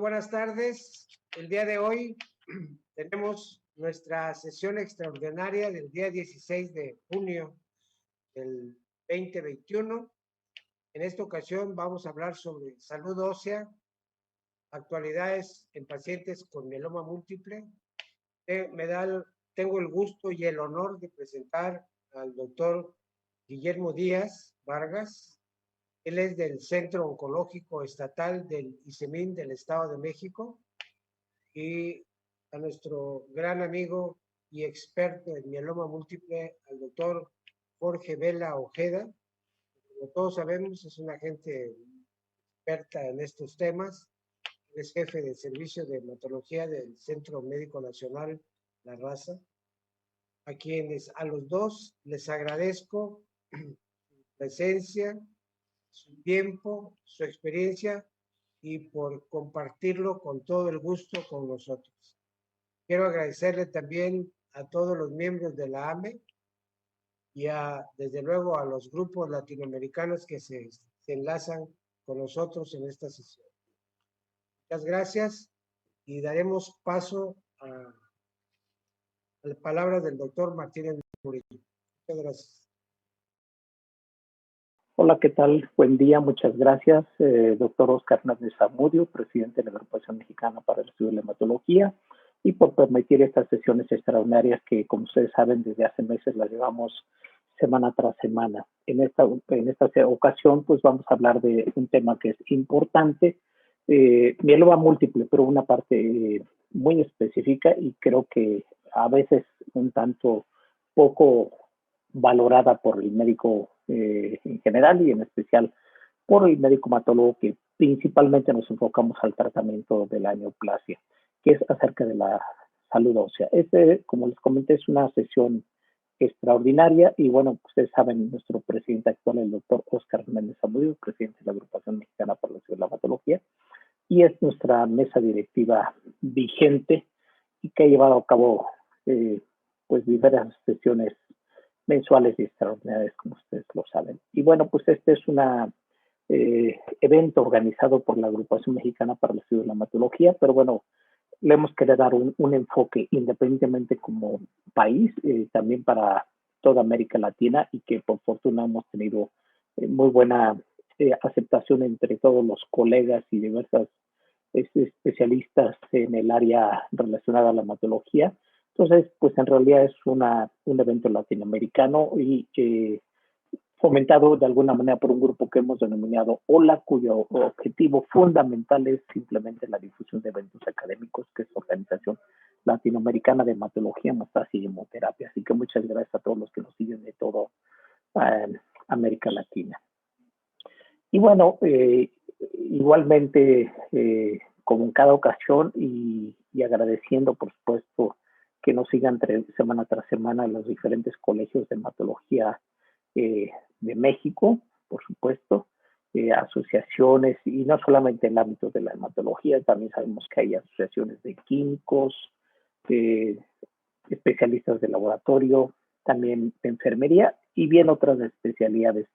buenas tardes. El día de hoy tenemos nuestra sesión extraordinaria del día 16 de junio del 2021. En esta ocasión vamos a hablar sobre salud ósea, actualidades en pacientes con mieloma múltiple. Tengo el gusto y el honor de presentar al doctor Guillermo Díaz Vargas. Él es del Centro Oncológico Estatal del ICEMIN del Estado de México, y a nuestro gran amigo y experto en mieloma múltiple, al doctor Jorge Vela Ojeda. Como todos sabemos, es una gente experta en estos temas. Es jefe del servicio de hematología del Centro Médico Nacional La Raza, a los dos les agradezco su presencia, su tiempo, su experiencia y por compartirlo con todo el gusto con nosotros. Quiero agradecerle también a todos los miembros de la AME y desde luego a los grupos latinoamericanos que se enlazan con nosotros en esta sesión. Muchas gracias y daremos paso a la palabra del doctor Martínez Murillo. Muchas gracias. Hola, ¿qué tal? Buen día, muchas gracias. Doctor Oscar Hernández Zamudio, presidente de la Agrupación Mexicana para el Estudio de la Hematología, y por permitir estas sesiones extraordinarias que, como ustedes saben, desde hace meses las llevamos semana tras semana. En esta ocasión, pues vamos a hablar de un tema que es importante, mieloma múltiple, pero una parte muy específica y creo que a veces un tanto poco valorada por el médico en general y en especial por el médico hematólogo, que principalmente nos enfocamos al tratamiento de la neoplasia, que es acerca de la salud ósea. Como les comenté, es una sesión extraordinaria y bueno, ustedes saben, nuestro presidente actual, el doctor Oscar Hernández Zamudio, presidente de la Agrupación Mexicana para la Estudio de la Hematología, y es nuestra mesa directiva vigente y que ha llevado a cabo pues diversas sesiones mensuales y extraordinarias, como ustedes lo saben. Y bueno, pues este es un evento organizado por la Agrupación Mexicana para el Estudio de la Hematología, pero bueno, le hemos querido dar un enfoque independientemente como país, también para toda América Latina, y que por fortuna hemos tenido muy buena aceptación entre todos los colegas y diversas especialistas en el área relacionada a la hematología. Entonces, pues en realidad es un evento latinoamericano y fomentado de alguna manera por un grupo que hemos denominado OLA, cuyo objetivo fundamental es simplemente la difusión de eventos académicos, que es la Organización Latinoamericana de Hematología, Hemostasia y Hemoterapia. Así que muchas gracias a todos los que nos siguen de toda América Latina. Y bueno, igualmente, como en cada ocasión, y agradeciendo, por supuesto, que nos sigan semana tras semana los diferentes colegios de hematología de México, por supuesto, asociaciones, y no solamente en el ámbito de la hematología, también sabemos que hay asociaciones de químicos, especialistas de laboratorio, también de enfermería, y bien otras especialidades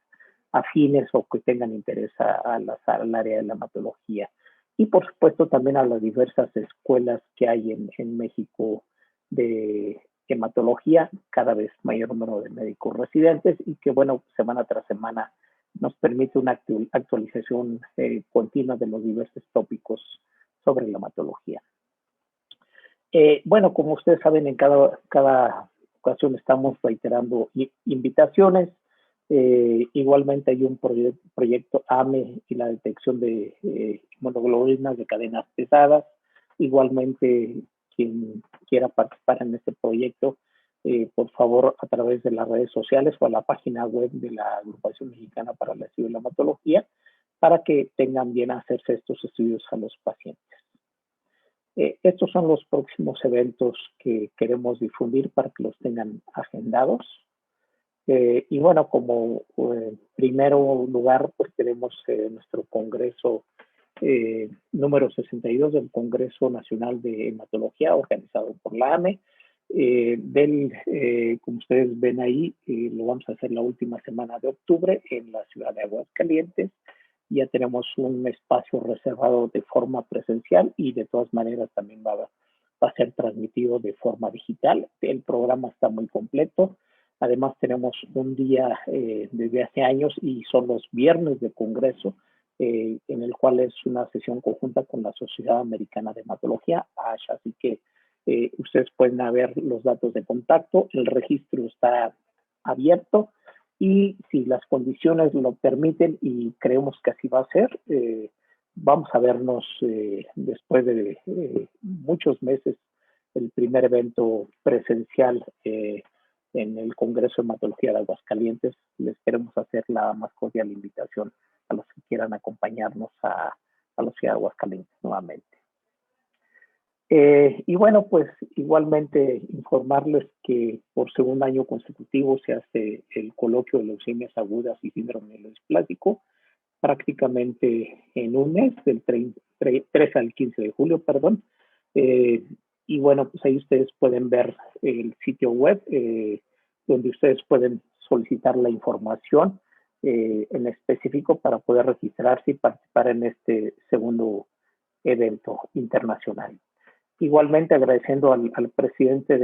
afines o que tengan interés al área de la hematología. Y por supuesto también a las diversas escuelas que hay en México de hematología, cada vez mayor número de médicos residentes, y que bueno, semana tras semana nos permite una actualización continua de los diversos tópicos sobre la hematología. Bueno, como ustedes saben, en cada ocasión estamos reiterando invitaciones. Igualmente hay un proyecto AME y la detección de inmunoglobulinas de cadenas pesadas. Igualmente, quien quiera participar en este proyecto, por favor, a través de las redes sociales o a la página web de la Agrupación Mexicana para el Estudio de la Hematología, para que tengan bien hacerse estos estudios a los pacientes. Estos son los próximos eventos que queremos difundir para que los tengan agendados. Y bueno, como primero lugar, pues tenemos nuestro congreso número 62 del Congreso Nacional de Hematología, organizado por la AME. Como ustedes ven ahí, lo vamos a hacer la última semana de octubre en la ciudad de Aguascalientes. ya tenemos un espacio reservado de forma presencial y de todas maneras también va a ser transmitido de forma digital. El programa está muy completo. Además tenemos un día desde hace años y son los viernes de congreso, en el cual es una sesión conjunta con la Sociedad Americana de Hematología, ASH. Así que ustedes pueden ver los datos de contacto, el registro está abierto y si las condiciones lo permiten y creemos que así va a ser, vamos a vernos después de muchos meses, el primer evento presencial en el Congreso de Hematología de Aguascalientes. Les queremos hacer la más cordial invitación a los que quieran acompañarnos a la ciudad de Aguascalientes nuevamente. Y bueno, pues igualmente informarles que por segundo año consecutivo se hace el coloquio de leucemias agudas y síndrome mielodisplásico, prácticamente en un mes, del 3 al 15 de julio, perdón. Y bueno, pues ahí ustedes pueden ver el sitio web donde ustedes pueden solicitar la información en específico para poder registrarse y participar en este segundo evento internacional. Igualmente agradeciendo al presidente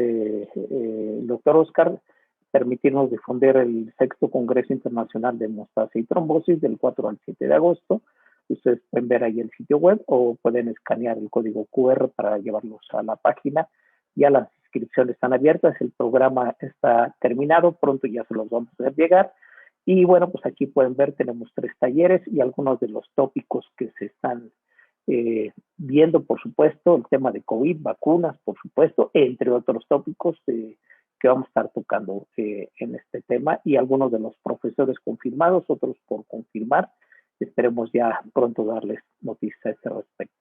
el doctor Oscar, permitirnos difundir el 6º Congreso Internacional de Hemostasia y Trombosis del 4 al 7 de agosto. Ustedes pueden ver ahí el sitio web o pueden escanear el código QR para llevarlos a la página. Ya las inscripciones están abiertas, el programa está terminado, pronto ya se los vamos a hacer llegar. Y bueno, pues aquí pueden ver, tenemos 3 talleres y algunos de los tópicos que se están viendo, por supuesto, el tema de COVID, vacunas, por supuesto, entre otros tópicos que vamos a estar tocando en este tema, y algunos de los profesores confirmados, otros por confirmar. Esperemos ya pronto darles noticias a este respecto.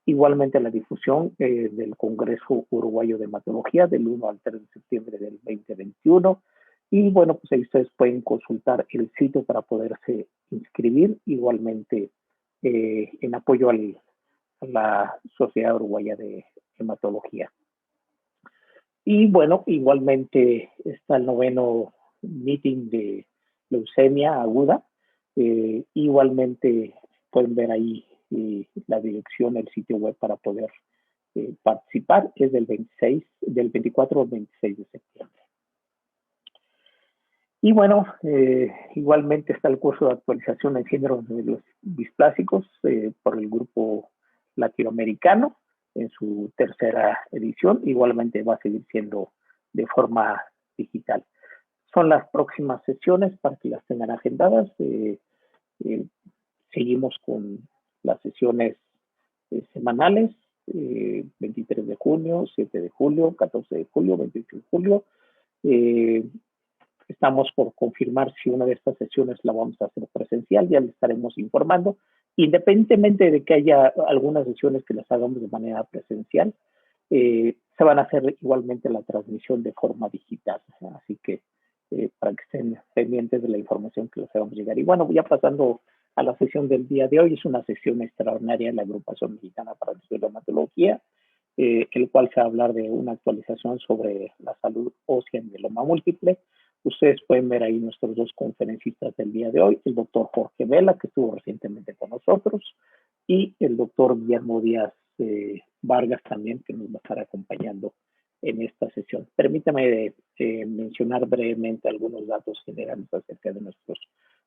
Igualmente la difusión del Congreso Uruguayo de Hematología del 1 al 3 de septiembre del 2021. Y bueno, pues ahí ustedes pueden consultar el sitio para poderse inscribir. Igualmente en apoyo a la Sociedad Uruguaya de Hematología. Y bueno, igualmente está el 9º meeting de leucemia aguda. Igualmente pueden ver ahí la dirección, el sitio web para poder participar. Es del 24 al 26 de septiembre. Y bueno, igualmente está el curso de actualización en síndrome de los displásicos por el grupo latinoamericano en su 3ª edición. Igualmente va a seguir siendo de forma digital. Son las próximas sesiones para que las tengan agendadas. Seguimos con las sesiones semanales, 23 de junio, 7 de julio, 14 de julio, 28 de julio. Estamos por confirmar si una de estas sesiones la vamos a hacer presencial, ya les estaremos informando. Independientemente de que haya algunas sesiones que las hagamos de manera presencial, se van a hacer igualmente la transmisión de forma digital. Así que para que estén pendientes de la información que les hagamos llegar. Y bueno, ya pasando a la sesión del día de hoy, es una sesión extraordinaria en la Agrupación Mexicana para el Estudio de la Hematología, el cual se va a hablar de una actualización sobre la salud ósea en mieloma múltiple. Ustedes pueden ver ahí nuestros 2 conferencistas del día de hoy, el doctor Jorge Vela, que estuvo recientemente con nosotros, y el doctor Guillermo Díaz Vargas también, que nos va a estar acompañando en esta sesión. Permítame mencionar brevemente algunos datos generales acerca de nuestros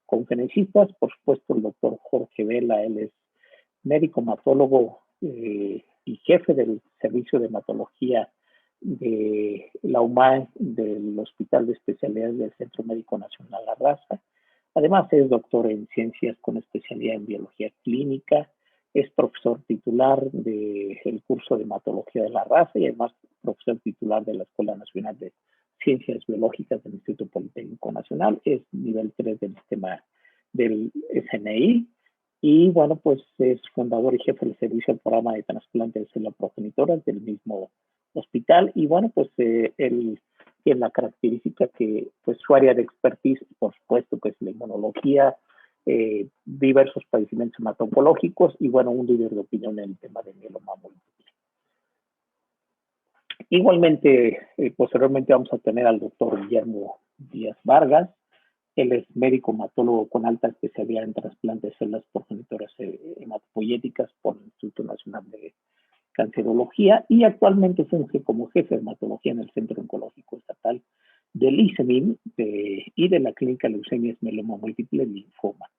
conferencistas. Por supuesto, el doctor Jorge Vela, él es médico hematólogo y jefe del Servicio de Hematología de la UMAE, del Hospital de Especialidades del Centro Médico Nacional La Raza. Además es doctor en ciencias con especialidad en biología clínica, es profesor titular del curso de hematología de La Raza y además profesor titular de la Escuela Nacional de Ciencias Biológicas del Instituto Politécnico Nacional, es nivel 3 del sistema del SNI. Y bueno, pues es fundador y jefe del servicio del programa de trasplante de células progenitoras del mismo hospital. Y bueno, pues él tiene la característica que pues su área de expertise, por supuesto, que es la inmunología, diversos padecimientos hemato-oncológicos y bueno, un líder de opinión en el tema de mieloma múltiple. Igualmente, posteriormente vamos a tener al doctor Guillermo Díaz Vargas, Él es médico hematólogo con alta especialidad en trasplante de células progenitoras hematopoyéticas por el Instituto Nacional de Cancerología y actualmente funge como jefe de hematología en el Centro Oncológico Estatal del ICEMIN y de la Clínica Leucemias, Mieloma Múltiple y Linfoma.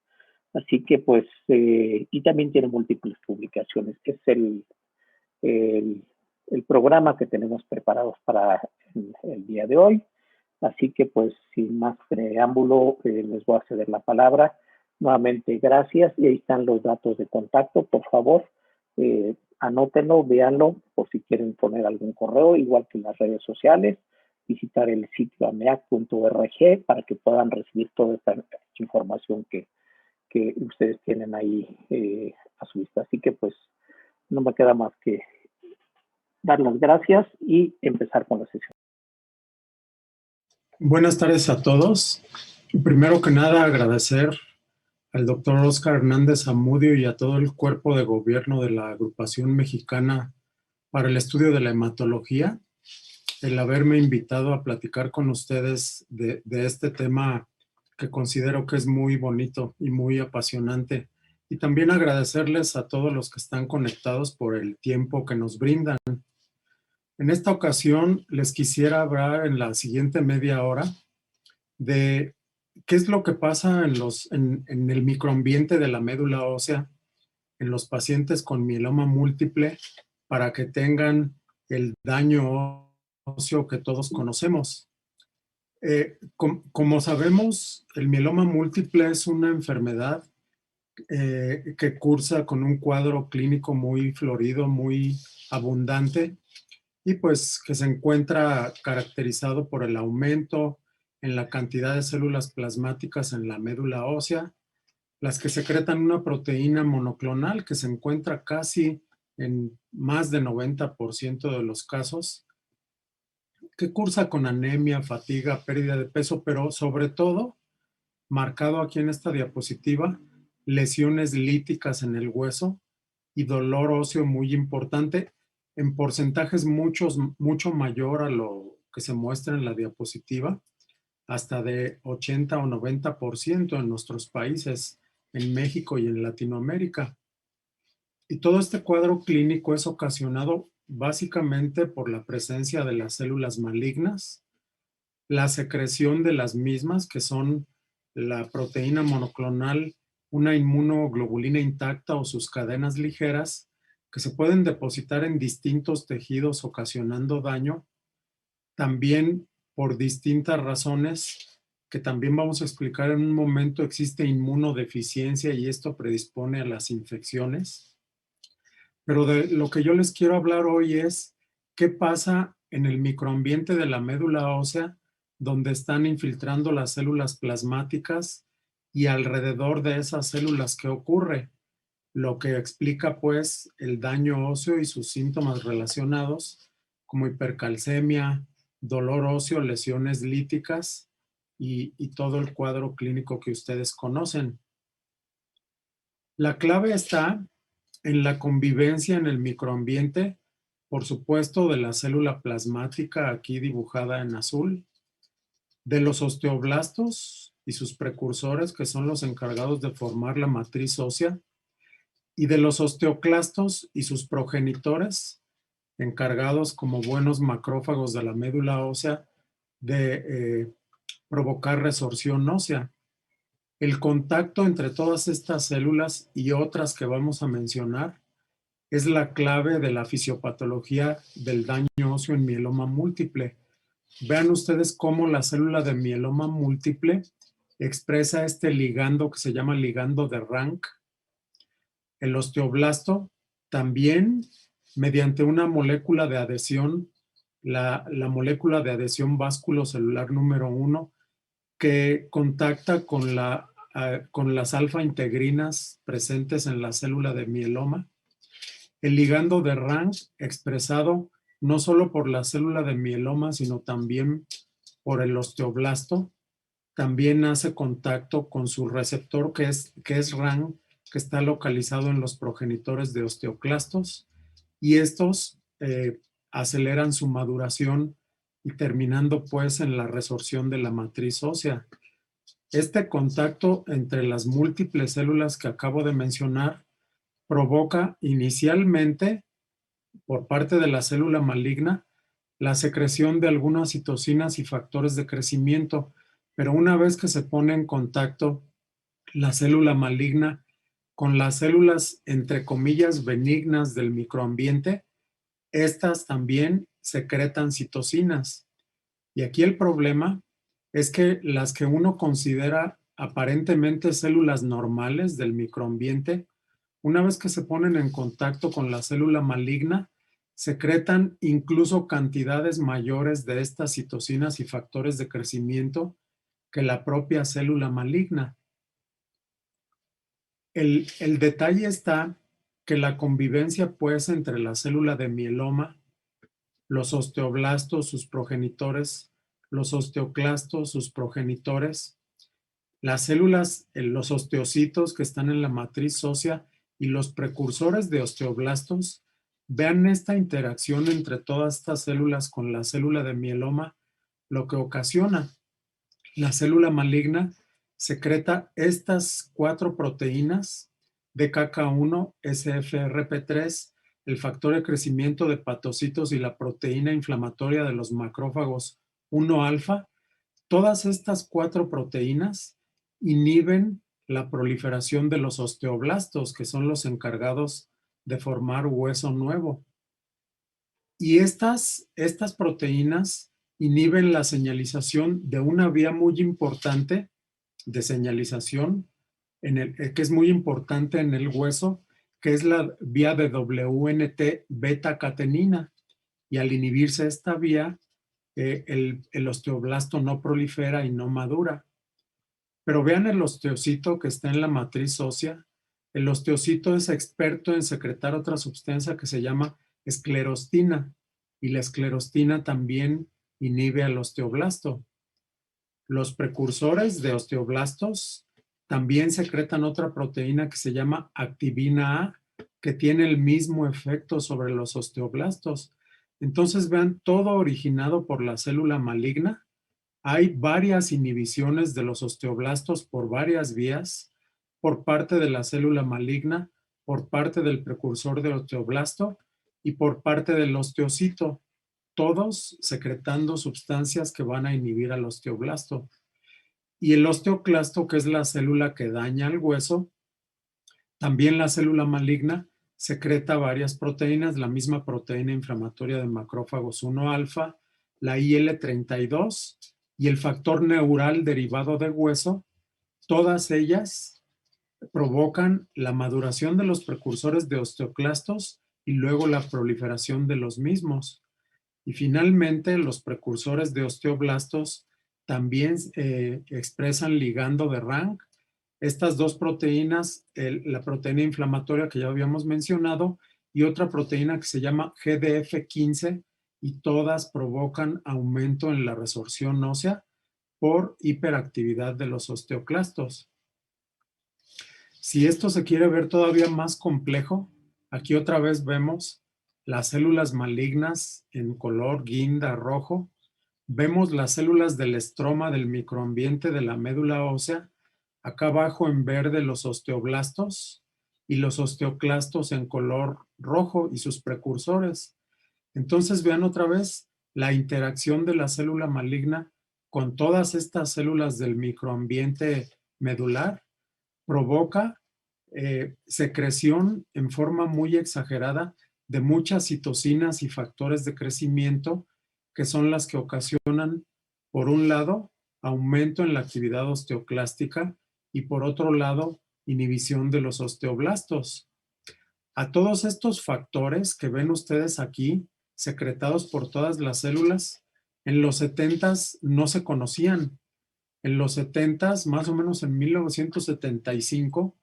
Así que pues, y también tiene múltiples publicaciones. Es el programa que tenemos preparados para el día de hoy. Así que pues, sin más preámbulo, les voy a ceder la palabra. Nuevamente, gracias. Y ahí están los datos de contacto, por favor. Anótenlo, véanlo, por si quieren poner algún correo, igual que en las redes sociales. Visitar el sitio ameac.org para que puedan recibir toda esta información que ustedes tienen ahí a su vista. Así que pues no me queda más que dar las gracias y empezar con la sesión. Buenas tardes a todos. Primero que nada, agradecer al doctor Óscar Hernández Zamudio y a todo el cuerpo de gobierno de la Agrupación Mexicana para el Estudio de la Hematología el haberme invitado a platicar con ustedes de este tema que considero que es muy bonito y muy apasionante. Y también agradecerles a todos los que están conectados por el tiempo que nos brindan. En esta ocasión les quisiera hablar en la siguiente media hora de qué es lo que pasa en el microambiente de la médula ósea en los pacientes con mieloma múltiple para que tengan el daño óseo que todos conocemos. Como sabemos, el mieloma múltiple es una enfermedad que cursa con un cuadro clínico muy florido, muy abundante, y pues que se encuentra caracterizado por el aumento en la cantidad de células plasmáticas en la médula ósea, las que secretan una proteína monoclonal que se encuentra casi en más de 90% de los casos, que cursa con anemia, fatiga, pérdida de peso, pero sobre todo, marcado aquí en esta diapositiva, lesiones líticas en el hueso y dolor óseo muy importante, en porcentajes mucho mayor a lo que se muestra en la diapositiva, hasta de 80 o 90% en nuestros países, en México y en Latinoamérica. Y todo este cuadro clínico es ocasionado básicamente por la presencia de las células malignas, la secreción de las mismas, que son la proteína monoclonal, una inmunoglobulina intacta o sus cadenas ligeras, que se pueden depositar en distintos tejidos ocasionando daño, también por distintas razones, que también vamos a explicar en un momento. Existe inmunodeficiencia y esto predispone a las infecciones. Pero de lo que yo les quiero hablar hoy es qué pasa en el microambiente de la médula ósea, donde están infiltrando las células plasmáticas y alrededor de esas células qué ocurre, lo que explica pues el daño óseo y sus síntomas relacionados como hipercalcemia, dolor óseo, lesiones líticas y todo el cuadro clínico que ustedes conocen. La clave está en la convivencia en el microambiente, por supuesto, de la célula plasmática aquí dibujada en azul, de los osteoblastos y sus precursores, que son los encargados de formar la matriz ósea, y de los osteoclastos y sus progenitores, encargados como buenos macrófagos de la médula ósea de provocar resorción ósea. El contacto entre todas estas células y otras que vamos a mencionar es la clave de la fisiopatología del daño óseo en mieloma múltiple. Vean ustedes cómo la célula de mieloma múltiple expresa este ligando que se llama ligando de Rank. El osteoblasto también, mediante una molécula de adhesión, la molécula de adhesión vasculocelular número 1, que contacta con las alfa-integrinas presentes en la célula de mieloma. El ligando de Rank, expresado no solo por la célula de mieloma, sino también por el osteoblasto, también hace contacto con su receptor que es Rank, que está localizado en los progenitores de osteoclastos, y estos aceleran su maduración y terminando pues en la resorción de la matriz ósea. Este contacto entre las múltiples células que acabo de mencionar provoca inicialmente, por parte de la célula maligna, la secreción de algunas citocinas y factores de crecimiento, pero una vez que se pone en contacto la célula maligna con las células, entre comillas, benignas del microambiente, estas también secretan citocinas. Y aquí el problema es que las que uno considera aparentemente células normales del microambiente, una vez que se ponen en contacto con la célula maligna, secretan incluso cantidades mayores de estas citocinas y factores de crecimiento que la propia célula maligna. El detalle está que la convivencia, pues, entre la célula de mieloma, los osteoblastos, sus progenitores, los osteoclastos, sus progenitores, las células, los osteocitos que están en la matriz ósea y los precursores de osteoblastos, vean esta interacción entre todas estas células con la célula de mieloma, lo que ocasiona. La célula maligna secreta estas 4 proteínas, DKK1, SFRP3, el factor de crecimiento de hepatocitos y la proteína inflamatoria de los macrófagos 1-alfa. Todas estas 4 proteínas inhiben la proliferación de los osteoblastos, que son los encargados de formar hueso nuevo. Y estas proteínas inhiben la señalización de una vía muy importante de señalización, que es muy importante en el hueso, que es la vía de WNT beta-catenina. Y al inhibirse esta vía, el osteoblasto no prolifera y no madura. Pero vean el osteocito que está en la matriz ósea. El osteocito es experto en secretar otra sustancia que se llama esclerostina, y la esclerostina también inhibe al osteoblasto. Los precursores de osteoblastos también secretan otra proteína que se llama activina A, que tiene el mismo efecto sobre los osteoblastos. Entonces, vean, todo originado por la célula maligna. Hay varias inhibiciones de los osteoblastos por varias vías, por parte de la célula maligna, por parte del precursor de osteoblasto y por parte del osteocito, todos secretando sustancias que van a inhibir al osteoblasto. Y el osteoclasto, que es la célula que daña al hueso, también la célula maligna secreta varias proteínas, la misma proteína inflamatoria de macrófagos 1-alfa, la IL-32 y el factor neural derivado de hueso. Todas ellas provocan la maduración de los precursores de osteoclastos y luego la proliferación de los mismos. Y finalmente, los precursores de osteoblastos también expresan ligando de Rank. Estas 2 proteínas, la proteína inflamatoria que ya habíamos mencionado y otra proteína que se llama GDF15, y todas provocan aumento en la resorción ósea por hiperactividad de los osteoclastos. Si esto se quiere ver todavía más complejo, aquí otra vez vemos las células malignas en color guinda rojo. Vemos las células del estroma del microambiente de la médula ósea. Acá abajo en verde los osteoblastos y los osteoclastos en color rojo y sus precursores. Entonces vean otra vez la interacción de la célula maligna con todas estas células del microambiente medular. Provoca secreción en forma muy exagerada de muchas citocinas y factores de crecimiento, que son las que ocasionan, por un lado, aumento en la actividad osteoclástica y por otro lado, inhibición de los osteoblastos. A todos estos factores que ven ustedes aquí, secretados por todas las células, en los 70s no se conocían. En los 70s, más o menos en 1975,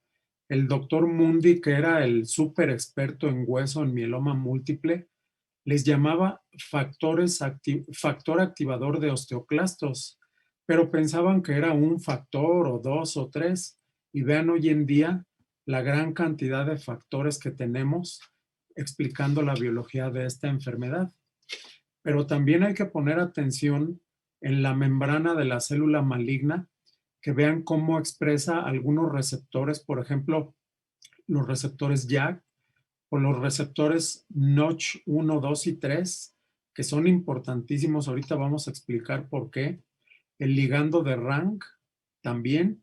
el doctor Mundy, que era el súper experto en hueso en mieloma múltiple, les llamaba factor activador de osteoclastos, pero pensaban que era un factor o 2 o 3. Y vean hoy en día la gran cantidad de factores que tenemos explicando la biología de esta enfermedad. Pero también hay que poner atención en la membrana de la célula maligna, que vean cómo expresa algunos receptores, por ejemplo, los receptores JAK o los receptores Notch 1, 2 y 3, que son importantísimos. Ahorita vamos a explicar por qué. El ligando de Rank también.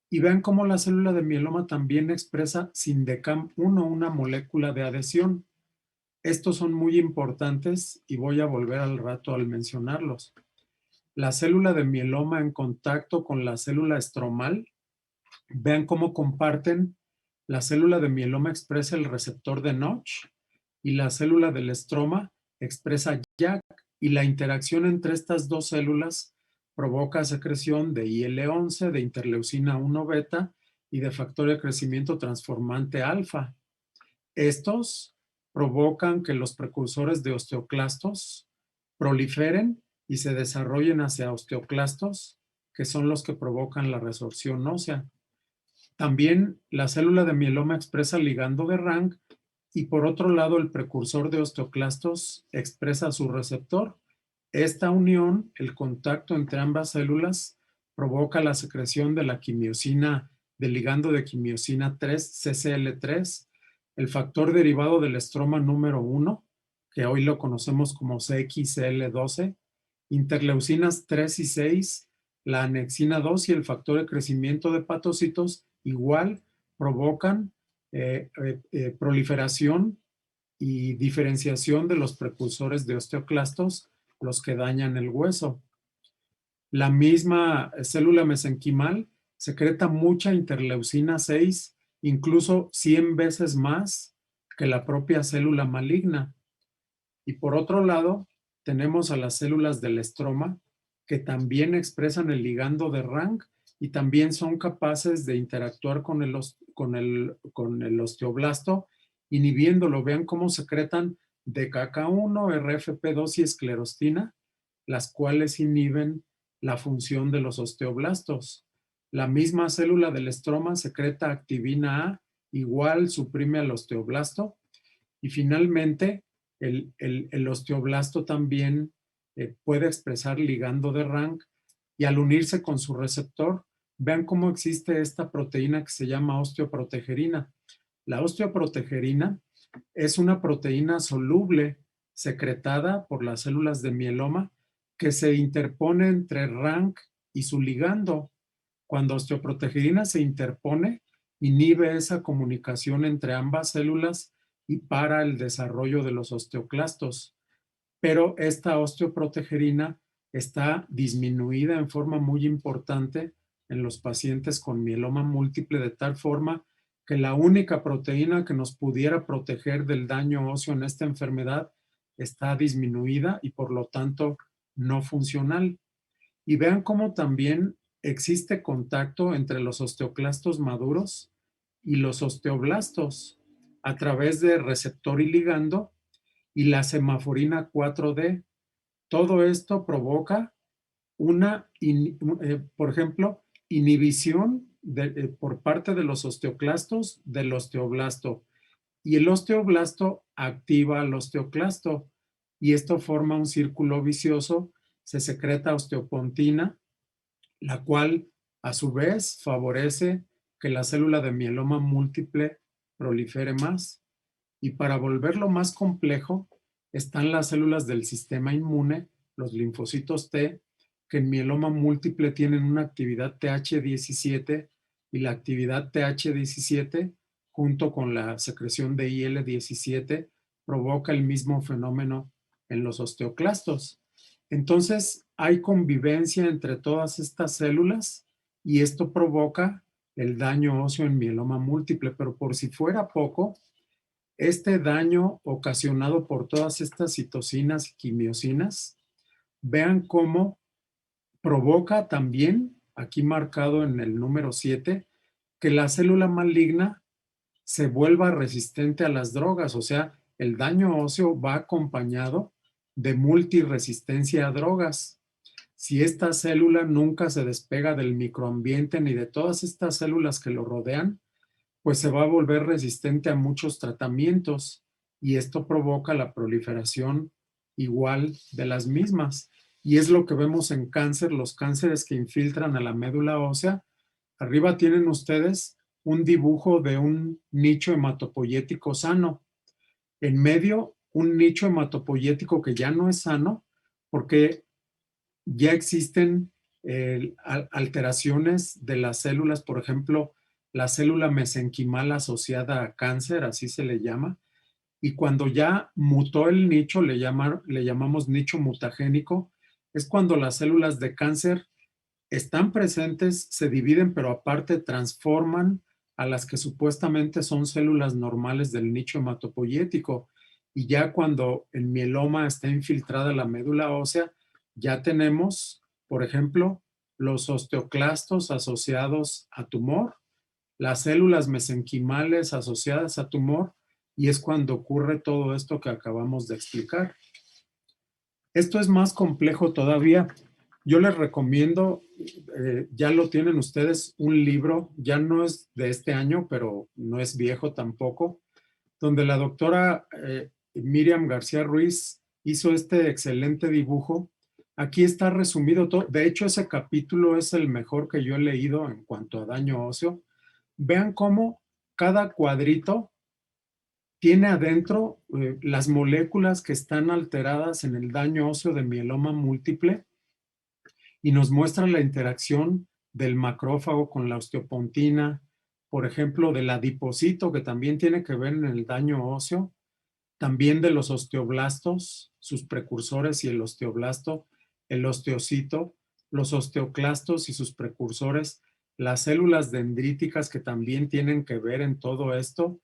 Y vean cómo la célula de mieloma también expresa Sindecam-1, una molécula de adhesión. Estos son muy importantes y voy a volver al rato al mencionarlos. La célula de mieloma en contacto con la célula estromal, vean cómo comparten. La célula de mieloma expresa el receptor de Notch y la célula del estroma expresa JAK, y la interacción entre estas dos células provoca secreción de IL-11, de interleucina 1 beta y de factor de crecimiento transformante alfa. Estos provocan que los precursores de osteoclastos proliferen y se desarrollen hacia osteoclastos, que son los que provocan la resorción ósea. También la célula de mieloma expresa ligando de Rank y por otro lado el precursor de osteoclastos expresa su receptor. Esta unión, el contacto entre ambas células, provoca la secreción de la quimiosina, del ligando de quimiosina 3, CCL3, el factor derivado del estroma número 1, que hoy lo conocemos como CXCL12, interleucinas 3 y 6, la anexina 2 y el factor de crecimiento de hepatocitos igual provocan proliferación y diferenciación de los precursores de osteoclastos, los que dañan el hueso. La misma célula mesenquimal secreta mucha interleucina 6, incluso 100 veces más que la propia célula maligna. Y por otro lado, tenemos a las células del estroma, que también expresan el ligando de Rank y también son capaces de interactuar con el osteoblasto, inhibiéndolo. Vean cómo secretan DKK1, RFP2 y esclerostina, las cuales inhiben la función de los osteoblastos. La misma célula del estroma secreta activina A, igual suprime al osteoblasto. Y finalmente, el osteoblasto también puede expresar ligando de Rank y al unirse con su receptor, vean cómo existe esta proteína que se llama osteoprotegerina. La osteoprotegerina es una proteína soluble secretada por las células de mieloma que se interpone entre Rank y su ligando. Cuando osteoprotegerina se interpone, inhibe esa comunicación entre ambas células y para el desarrollo de los osteoclastos. Pero esta osteoprotegerina está disminuida en forma muy importante en los pacientes con mieloma múltiple, de tal forma que la única proteína que nos pudiera proteger del daño óseo en esta enfermedad está disminuida y por lo tanto no funcional. Y vean cómo también existe contacto entre los osteoclastos maduros y los osteoblastos a través de receptor y ligando y la semaforina 4D. Todo esto provoca por ejemplo, inhibición por parte de los osteoclastos del osteoblasto. Y el osteoblasto activa al osteoclasto y esto forma un círculo vicioso. Se secreta osteopontina, la cual a su vez favorece que la célula de mieloma múltiple prolifere más. Y para volverlo más complejo, están las células del sistema inmune, los linfocitos T, que en mieloma múltiple tienen una actividad TH17 y la actividad TH17 junto con la secreción de IL-17 provoca el mismo fenómeno en los osteoclastos. Entonces, hay convivencia entre todas estas células y esto provoca el daño óseo en mieloma múltiple, pero por si fuera poco, este daño ocasionado por todas estas citocinas y quimiosinas, vean cómo provoca también, aquí marcado en el número 7, que la célula maligna se vuelva resistente a las drogas, o sea, el daño óseo va acompañado de multiresistencia a drogas. Si esta célula nunca se despega del microambiente ni de todas estas células que lo rodean, pues se va a volver resistente a muchos tratamientos y esto provoca la proliferación igual de las mismas. y es lo que vemos en cáncer, los cánceres que infiltran a la médula ósea. Arriba tienen ustedes un dibujo de un nicho hematopoyético sano. En medio, un nicho hematopoyético que ya no es sano porque ya existen alteraciones de las células, por ejemplo, la célula mesenquimal asociada a cáncer, así se le llama, y cuando ya mutó el nicho, le llamamos nicho mutagénico, es cuando las células de cáncer están presentes, se dividen, pero aparte transforman a las que supuestamente son células normales del nicho hematopoyético. Y ya cuando el mieloma está infiltrada la médula ósea, ya tenemos, por ejemplo, los osteoclastos asociados a tumor, las células mesenquimales asociadas a tumor, y es cuando ocurre todo esto que acabamos de explicar. Esto es más complejo todavía. Yo les recomiendo, ya lo tienen ustedes, un libro, ya no es de este año, pero no es viejo tampoco, donde la doctora Miriam García Ruiz hizo este excelente dibujo. Aquí está resumido todo. De hecho, ese capítulo es el mejor que yo he leído en cuanto a daño óseo. Vean cómo cada cuadrito tiene adentro las moléculas que están alteradas en el daño óseo de mieloma múltiple y nos muestra la interacción del macrófago con la osteopontina, por ejemplo, del adipocito, que también tiene que ver en el daño óseo, también de los osteoblastos, sus precursores y el osteoblasto, el osteocito, los osteoclastos y sus precursores, las células dendríticas que también tienen que ver en todo esto,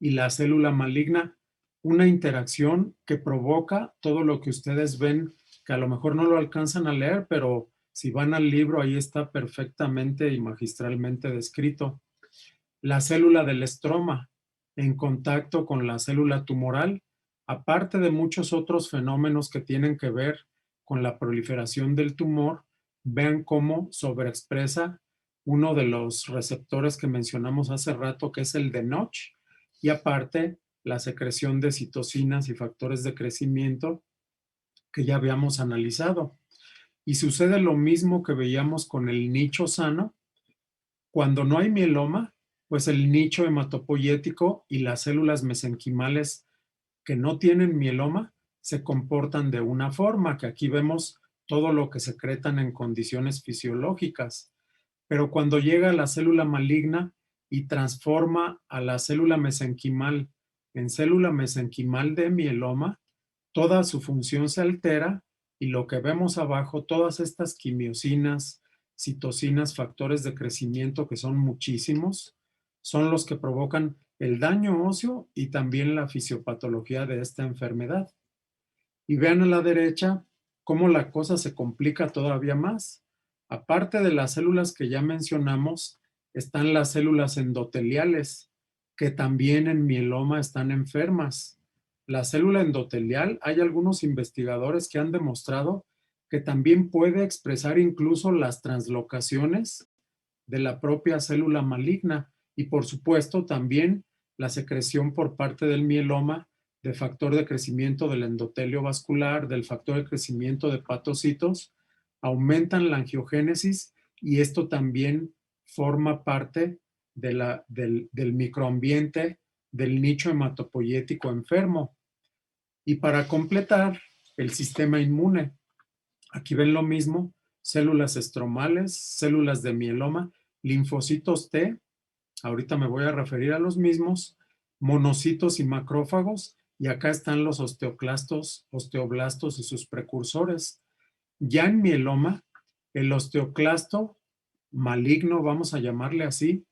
y la célula maligna, una interacción que provoca todo lo que ustedes ven, que a lo mejor no lo alcanzan a leer, pero si van al libro ahí está perfectamente y magistralmente descrito. La célula del estroma en contacto con la célula tumoral, aparte de muchos otros fenómenos que tienen que ver con la proliferación del tumor, vean cómo sobreexpresa uno de los receptores que mencionamos hace rato, que es el de Notch, y aparte la secreción de citocinas y factores de crecimiento que ya habíamos analizado. Y sucede lo mismo que veíamos con el nicho sano. Cuando no hay mieloma, pues el nicho hematopoyético y las células mesenquimales que no tienen mieloma se comportan de una forma, que aquí vemos todo lo que secretan en condiciones fisiológicas. Pero cuando llega la célula maligna y transforma a la célula mesenquimal en célula mesenquimal de mieloma, toda su función se altera y lo que vemos abajo, todas estas quimiosinas, citocinas, factores de crecimiento, que son muchísimos, son los que provocan el daño óseo y también la fisiopatología de esta enfermedad. Y vean a la derecha cómo la cosa se complica todavía más. Aparte de las células que ya mencionamos, están las células endoteliales, que también en mieloma están enfermas. La célula endotelial, hay algunos investigadores que han demostrado que también puede expresar incluso las translocaciones de la propia célula maligna y por supuesto también la secreción por parte del mieloma de factor de crecimiento del endotelio vascular, del factor de crecimiento de hepatocitos, aumentan la angiogénesis y esto también forma parte del microambiente del nicho hematopoyético enfermo. Y para completar, el sistema inmune. Aquí ven lo mismo, células estromales, células de mieloma, linfocitos T, ahorita me voy a referir a los mismos, monocitos y macrófagos, y acá están los osteoclastos, osteoblastos y sus precursores. Ya en mieloma, el osteoclasto maligno, vamos a llamarle así,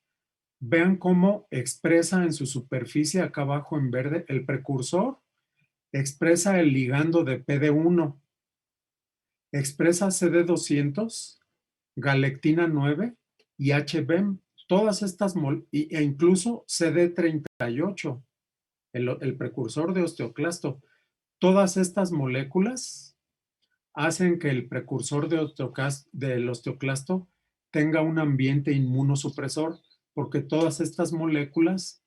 vean cómo expresa en su superficie, acá abajo en verde, el precursor, expresa el ligando de PD1, expresa CD200, galectina 9 y HBEM, todas estas, e incluso CD38, el precursor de osteoclasto. Todas estas moléculas hacen que el precursor del osteoclasto tenga un ambiente inmunosupresor, porque todas estas moléculas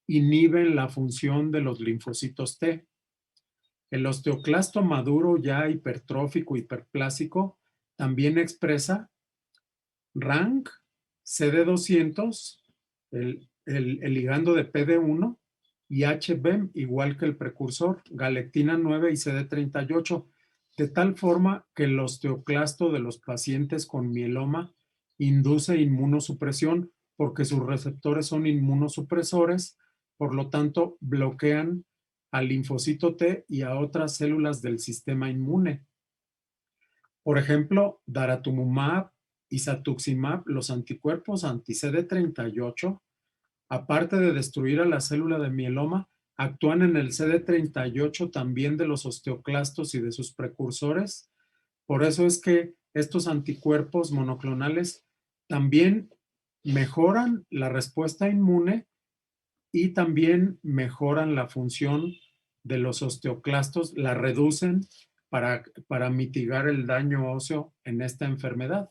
inhiben la función de los linfocitos T. El osteoclasto maduro ya hipertrófico, hiperplásico, también expresa RANK, CD200, el ligando de PD1 y HBEM, igual que el precursor, galectina 9 y CD38, de tal forma que el osteoclasto de los pacientes con mieloma induce inmunosupresión porque sus receptores son inmunosupresores, por lo tanto bloquean al linfocito T y a otras células del sistema inmune. Por ejemplo, daratumumab y satuximab, los anticuerpos anti-CD38, aparte de destruir a la célula de mieloma, actúan en el CD38 también de los osteoclastos y de sus precursores. Por eso es que estos anticuerpos monoclonales también mejoran la respuesta inmune y también mejoran la función de los osteoclastos, la reducen para mitigar el daño óseo en esta enfermedad.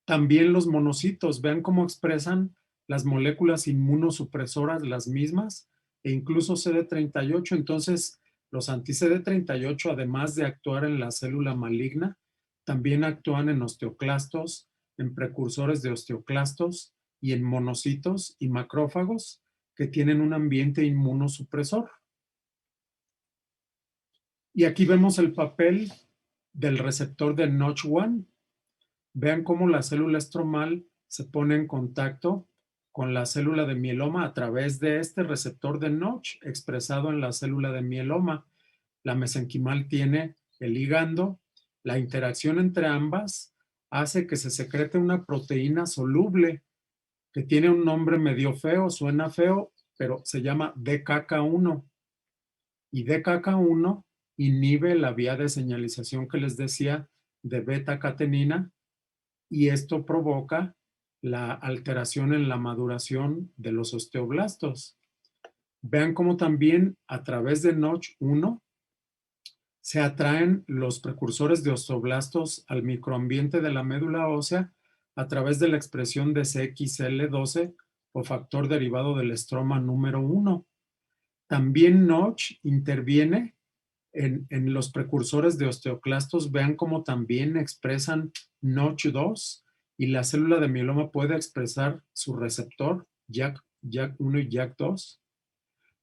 También los monocitos, vean cómo expresan las moléculas inmunosupresoras las mismas e incluso CD38. Entonces, los anti-CD38, además de actuar en la célula maligna, también actúan en osteoclastos, en precursores de osteoclastos y en monocitos y macrófagos que tienen un ambiente inmunosupresor. Y aquí vemos el papel del receptor de Notch1. Vean cómo la célula estromal se pone en contacto con la célula de mieloma a través de este receptor de Notch expresado en la célula de mieloma. La mesenquimal tiene el ligando. La interacción entre ambas hace que se secrete una proteína soluble que tiene un nombre medio feo, suena feo, pero se llama DKK1. Y DKK1 inhibe la vía de señalización que les decía de beta-catenina, y esto provoca la alteración en la maduración de los osteoblastos. Vean cómo también a través de Notch1 se atraen los precursores de osteoblastos al microambiente de la médula ósea a través de la expresión de CXL12 o factor derivado del estroma número 1. También Notch interviene en los precursores de osteoclastos. Vean cómo también expresan Notch2 y la célula de mieloma puede expresar su receptor JAK1 y JAK2.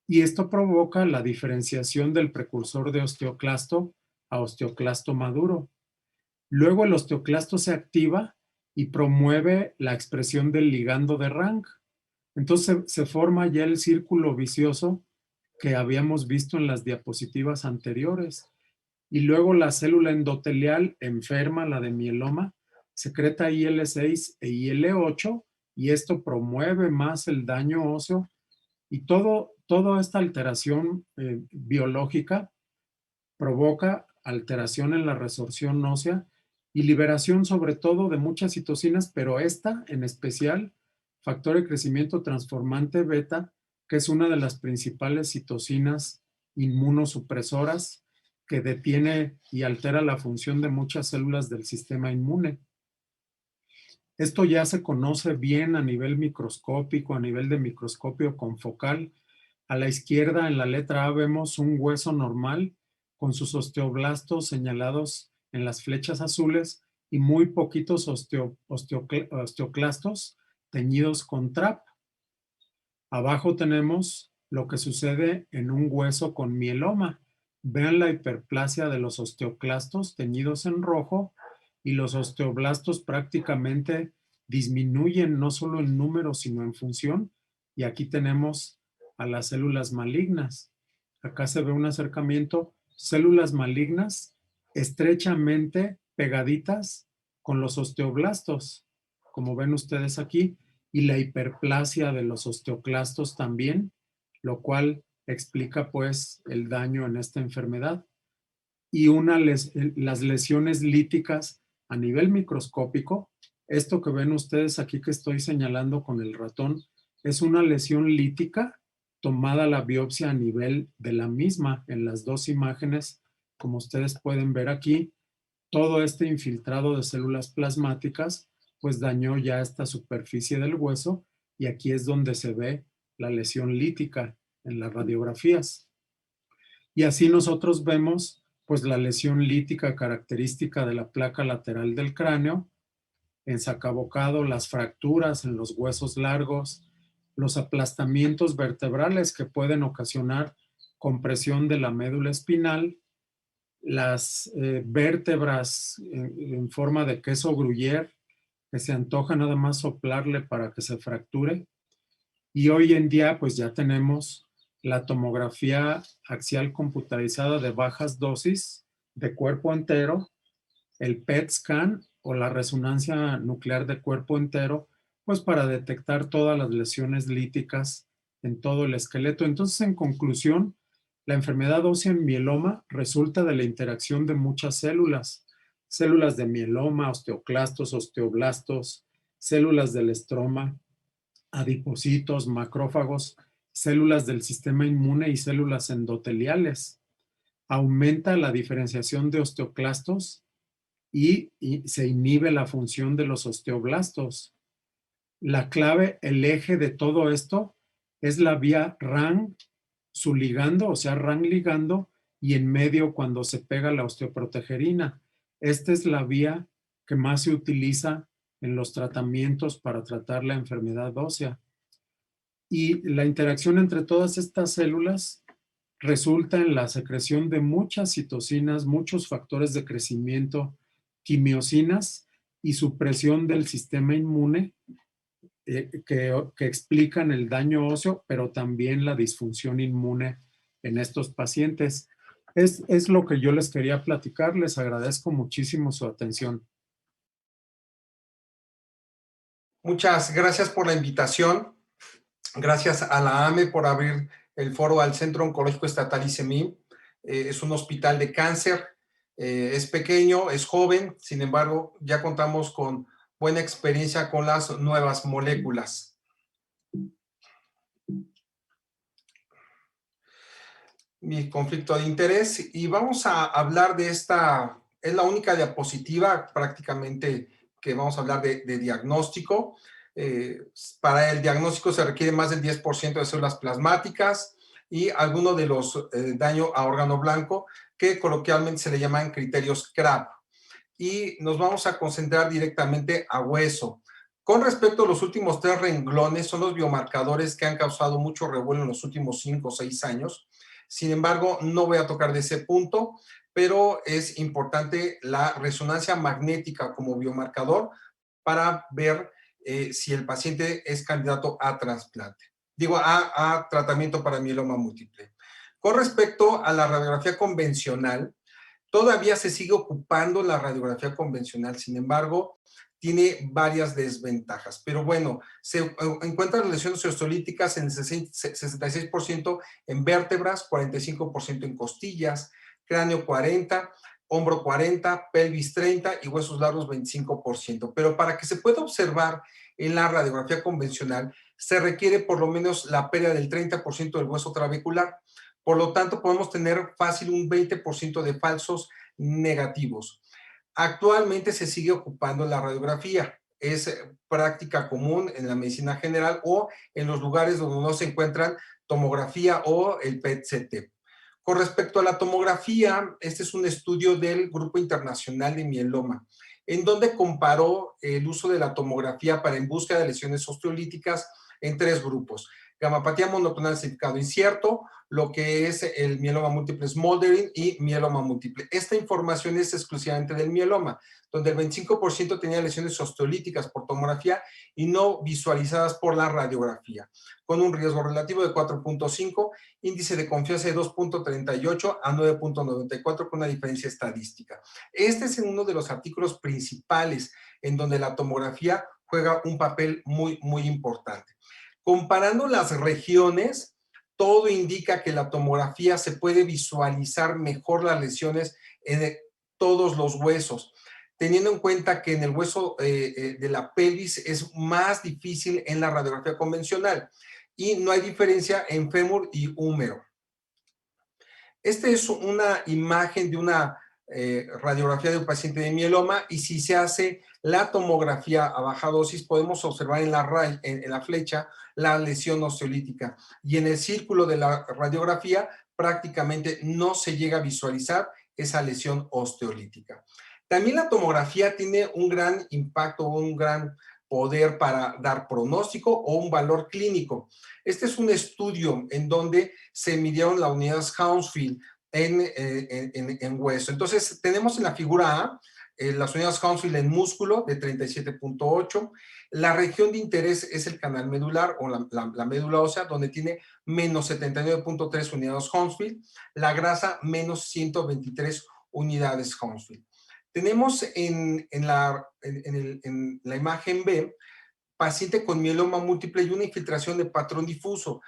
Y esto provoca la diferenciación del precursor de osteoclasto a osteoclasto maduro. Luego el osteoclasto se activa y promueve la expresión del ligando de RANK. Entonces se forma ya el círculo vicioso que habíamos visto en las diapositivas anteriores. Y luego la célula endotelial enferma, la de mieloma, secreta IL-6 e IL-8 y esto promueve más el daño óseo. Y toda esta alteración biológica provoca alteración en la resorción ósea y liberación sobre todo de muchas citocinas, pero esta en especial, factor de crecimiento transformante beta, que es una de las principales citocinas inmunosupresoras que detiene y altera la función de muchas células del sistema inmune. Esto ya se conoce bien a nivel microscópico, a nivel de microscopio confocal. A la izquierda, en la letra A, vemos un hueso normal con sus osteoblastos señalados en las flechas azules y muy poquitos osteoclastos teñidos con TRAP. Abajo tenemos lo que sucede en un hueso con mieloma. Vean la hiperplasia de los osteoclastos teñidos en rojo y los osteoblastos prácticamente disminuyen no solo en número sino en función. Y aquí tenemos a las células malignas. Acá se ve un acercamiento, células malignas estrechamente pegaditas con los osteoblastos, como ven ustedes aquí, y la hiperplasia de los osteoclastos también, lo cual explica pues el daño en esta enfermedad. Y las lesiones líticas a nivel microscópico, esto que ven ustedes aquí que estoy señalando con el ratón, es una lesión lítica tomada la biopsia a nivel de la misma en las dos imágenes, como ustedes pueden ver aquí, todo este infiltrado de células plasmáticas pues dañó ya esta superficie del hueso y aquí es donde se ve la lesión lítica en las radiografías. Y así nosotros vemos pues la lesión lítica característica de la placa lateral del cráneo, ensacabocado, las fracturas en los huesos largos, los aplastamientos vertebrales que pueden ocasionar compresión de la médula espinal, las vértebras en forma de queso gruyère, que se antoja nada más soplarle para que se fracture. Y hoy en día pues ya tenemos la tomografía axial computarizada de bajas dosis de cuerpo entero, el PET scan o la resonancia nuclear de cuerpo entero, pues para detectar todas las lesiones líticas en todo el esqueleto. Entonces, en conclusión, la enfermedad ósea en mieloma resulta de la interacción de muchas células, células de mieloma, osteoclastos, osteoblastos, células del estroma, adipocitos, macrófagos, células del sistema inmune y células endoteliales. Aumenta la diferenciación de osteoclastos y se inhibe la función de los osteoblastos. La clave, el eje de todo esto es la vía RAN, su ligando, o sea, RAN ligando, y en medio cuando se pega la osteoprotegerina. Esta es la vía que más se utiliza en los tratamientos para tratar la enfermedad ósea. Y la interacción entre todas estas células resulta en la secreción de muchas citocinas, muchos factores de crecimiento, quimiosinas y supresión del sistema inmune que explican el daño óseo, pero también la disfunción inmune en estos pacientes. Es lo que yo les quería platicar. Les agradezco muchísimo su atención. Muchas gracias por la invitación. Gracias a la AME por abrir el foro al Centro Oncológico Estatal ICEMIM. Es un hospital de cáncer. Es pequeño, es joven, sin embargo, ya contamos con buena experiencia con las nuevas moléculas. Mi conflicto de interés, y vamos a hablar de esta, es la única diapositiva prácticamente que vamos a hablar de diagnóstico. Para el diagnóstico se requiere más del 10% de células plasmáticas y alguno de los daño a órgano blanco, que coloquialmente se le llaman criterios CRAB. Y nos vamos a concentrar directamente a hueso. Con respecto a los últimos 3 renglones, son los biomarcadores que han causado mucho revuelo en los últimos 5 o 6 años. Sin embargo, no voy a tocar de ese punto, pero es importante la resonancia magnética como biomarcador para ver si el paciente es candidato a trasplante. Digo, a tratamiento para mieloma múltiple. Con respecto a la radiografía convencional, todavía se sigue ocupando la radiografía convencional, sin embargo, tiene varias desventajas. Pero bueno, se encuentran lesiones osteolíticas en el 66% en vértebras, 45% en costillas, cráneo 40%, hombro 40%, pelvis 30% y huesos largos 25%. Pero para que se pueda observar en la radiografía convencional, se requiere por lo menos la pérdida del 30% del hueso trabecular. Por lo tanto, podemos tener fácil un 20% de falsos negativos. Actualmente se sigue ocupando la radiografía. Es práctica común en la medicina general o en los lugares donde no se encuentran tomografía o el PET-CT. Con respecto a la tomografía, este es un estudio del Grupo Internacional de Mieloma, en donde comparó el uso de la tomografía para en búsqueda de lesiones osteolíticas en 3 grupos. Gamapatía monoclonal significado incierto, lo que es el mieloma múltiple smoldering y mieloma múltiple. Esta información es exclusivamente del mieloma, donde el 25% tenía lesiones osteolíticas por tomografía y no visualizadas por la radiografía, con un riesgo relativo de 4.5, índice de confianza de 2.38 a 9.94 con una diferencia estadística. Este es uno de los artículos principales en donde la tomografía juega un papel muy, muy importante. Comparando las regiones, todo indica que la tomografía se puede visualizar mejor las lesiones en todos los huesos, teniendo en cuenta que en el hueso de la pelvis es más difícil en la radiografía convencional y no hay diferencia en fémur y húmero. Esta es una imagen de una radiografía de un paciente de mieloma y si se hace la tomografía a baja dosis podemos observar en la flecha la lesión osteolítica y en el círculo de la radiografía prácticamente no se llega a visualizar esa lesión osteolítica. También la tomografía tiene un gran impacto, un gran poder para dar pronóstico o un valor clínico. Este es un estudio en donde se midieron las unidades Hounsfield en hueso. Entonces, tenemos en la figura A las unidades Hounsfield en músculo de 37.8. La región de interés es el canal medular o la médula ósea, donde tiene menos 79.3 unidades Hounsfield. La grasa, menos 123 unidades Hounsfield. Tenemos en la imagen B, paciente con mieloma múltiple y una infiltración de patrón difuso.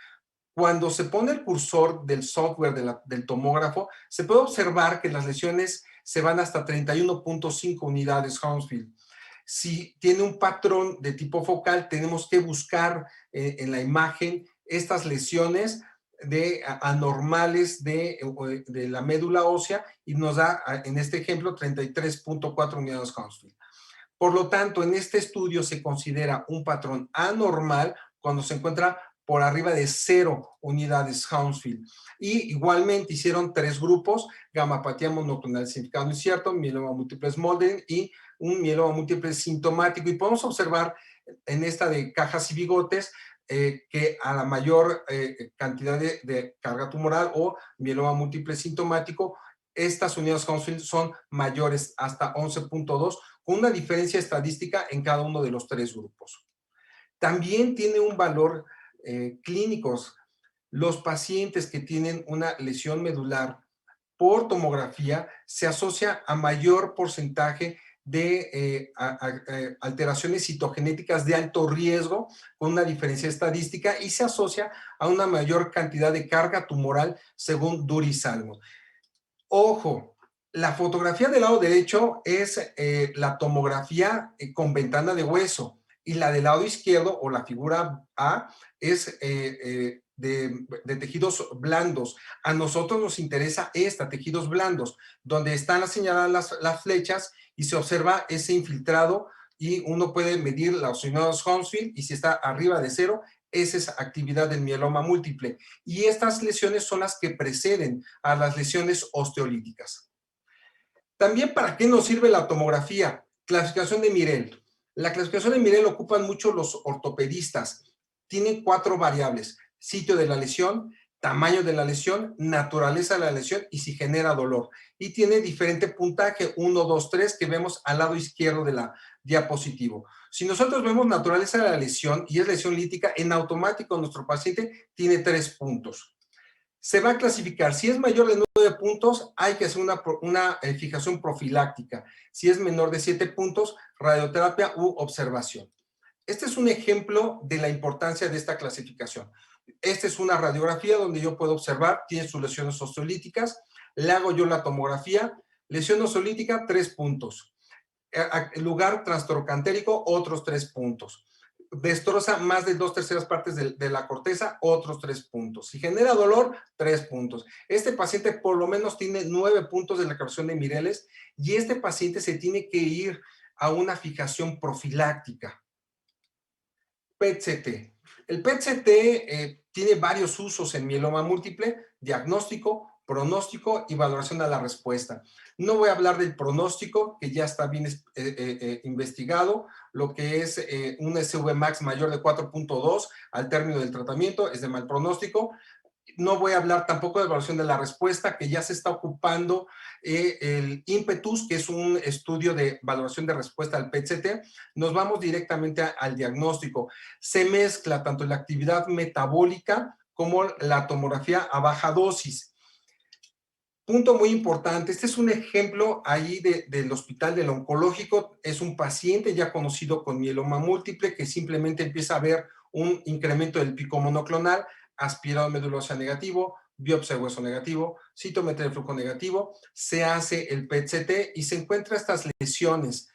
Cuando se pone el cursor del software del tomógrafo, se puede observar que las lesiones se van hasta 31.5 unidades Hounsfield. Si tiene un patrón de tipo focal, tenemos que buscar en la imagen estas lesiones anormales de la médula ósea y nos da, en este ejemplo, 33.4 unidades Hounsfield. Por lo tanto, en este estudio se considera un patrón anormal cuando se encuentra por arriba de 0 unidades Hounsfield. Y igualmente hicieron 3 grupos: gamapatía monoclonal significado incierto, mieloma múltiple smoldering y un mieloma múltiple sintomático. Y podemos observar en esta de cajas y bigotes que a la mayor cantidad de carga tumoral o mieloma múltiple sintomático, estas unidades Hounsfield son mayores, hasta 11.2, con una diferencia estadística en cada uno de los 3 grupos. También tiene un valor clínico. Los pacientes que tienen una lesión medular por tomografía se asocia a mayor porcentaje de alteraciones citogenéticas de alto riesgo, con una diferencia estadística, y se asocia a una mayor cantidad de carga tumoral según Dury-Salmon. Ojo, la fotografía del lado derecho es la tomografía con ventana de hueso, y la del lado izquierdo, o la figura A, es de tejidos blandos. A nosotros nos interesa tejidos blandos, donde están señaladas las flechas y se observa ese infiltrado, y uno puede medir las unidades Hounsfield, y si está arriba de 0, esa es actividad del mieloma múltiple. Y estas lesiones son las que preceden a las lesiones osteolíticas. También, ¿para qué nos sirve la tomografía? Clasificación de Mirel. La clasificación de Mirel ocupan mucho los ortopedistas. Tienen 4 variables: sitio de la lesión, tamaño de la lesión, naturaleza de la lesión y si genera dolor. Y tiene diferente puntaje, 1, 2, 3, que vemos al lado izquierdo de la diapositiva. Si nosotros vemos naturaleza de la lesión y es lesión lítica, en automático nuestro paciente tiene 3 puntos. Se va a clasificar. Si es mayor de 9 puntos, hay que hacer una fijación profiláctica. Si es menor de 7 puntos, radioterapia u observación. Este es un ejemplo de la importancia de esta clasificación. Esta es una radiografía donde yo puedo observar, tiene sus lesiones osteolíticas. Le hago yo la tomografía. Lesión osteolítica, 3 puntos. Lugar transtocantérico, otros 3 puntos. Destroza más de 2/3 partes de la corteza, otros 3 puntos. Si genera dolor, 3 puntos. Este paciente por lo menos tiene 9 puntos de la clasificación de Mireles, y este paciente se tiene que ir a una fijación profiláctica. PET-CT. El PET-CT tiene varios usos en mieloma múltiple: diagnóstico, pronóstico y valoración a la respuesta. No voy a hablar del pronóstico, que ya está bien investigado. Lo que es un SVmax mayor de 4.2 al término del tratamiento es de mal pronóstico. No voy a hablar tampoco de evaluación de la respuesta, que ya se está ocupando el IMPETUS, que es un estudio de valoración de respuesta al PET-CT. Nos vamos directamente al diagnóstico. Se mezcla tanto la actividad metabólica como la tomografía a baja dosis. Punto muy importante, este es un ejemplo ahí del hospital del oncológico. Es un paciente ya conocido con mieloma múltiple que simplemente empieza a ver un incremento del pico monoclonal, aspirado médula ósea negativo, biopsia de hueso negativo, citometría de flujo negativo. Se hace el PET-CT y se encuentra estas lesiones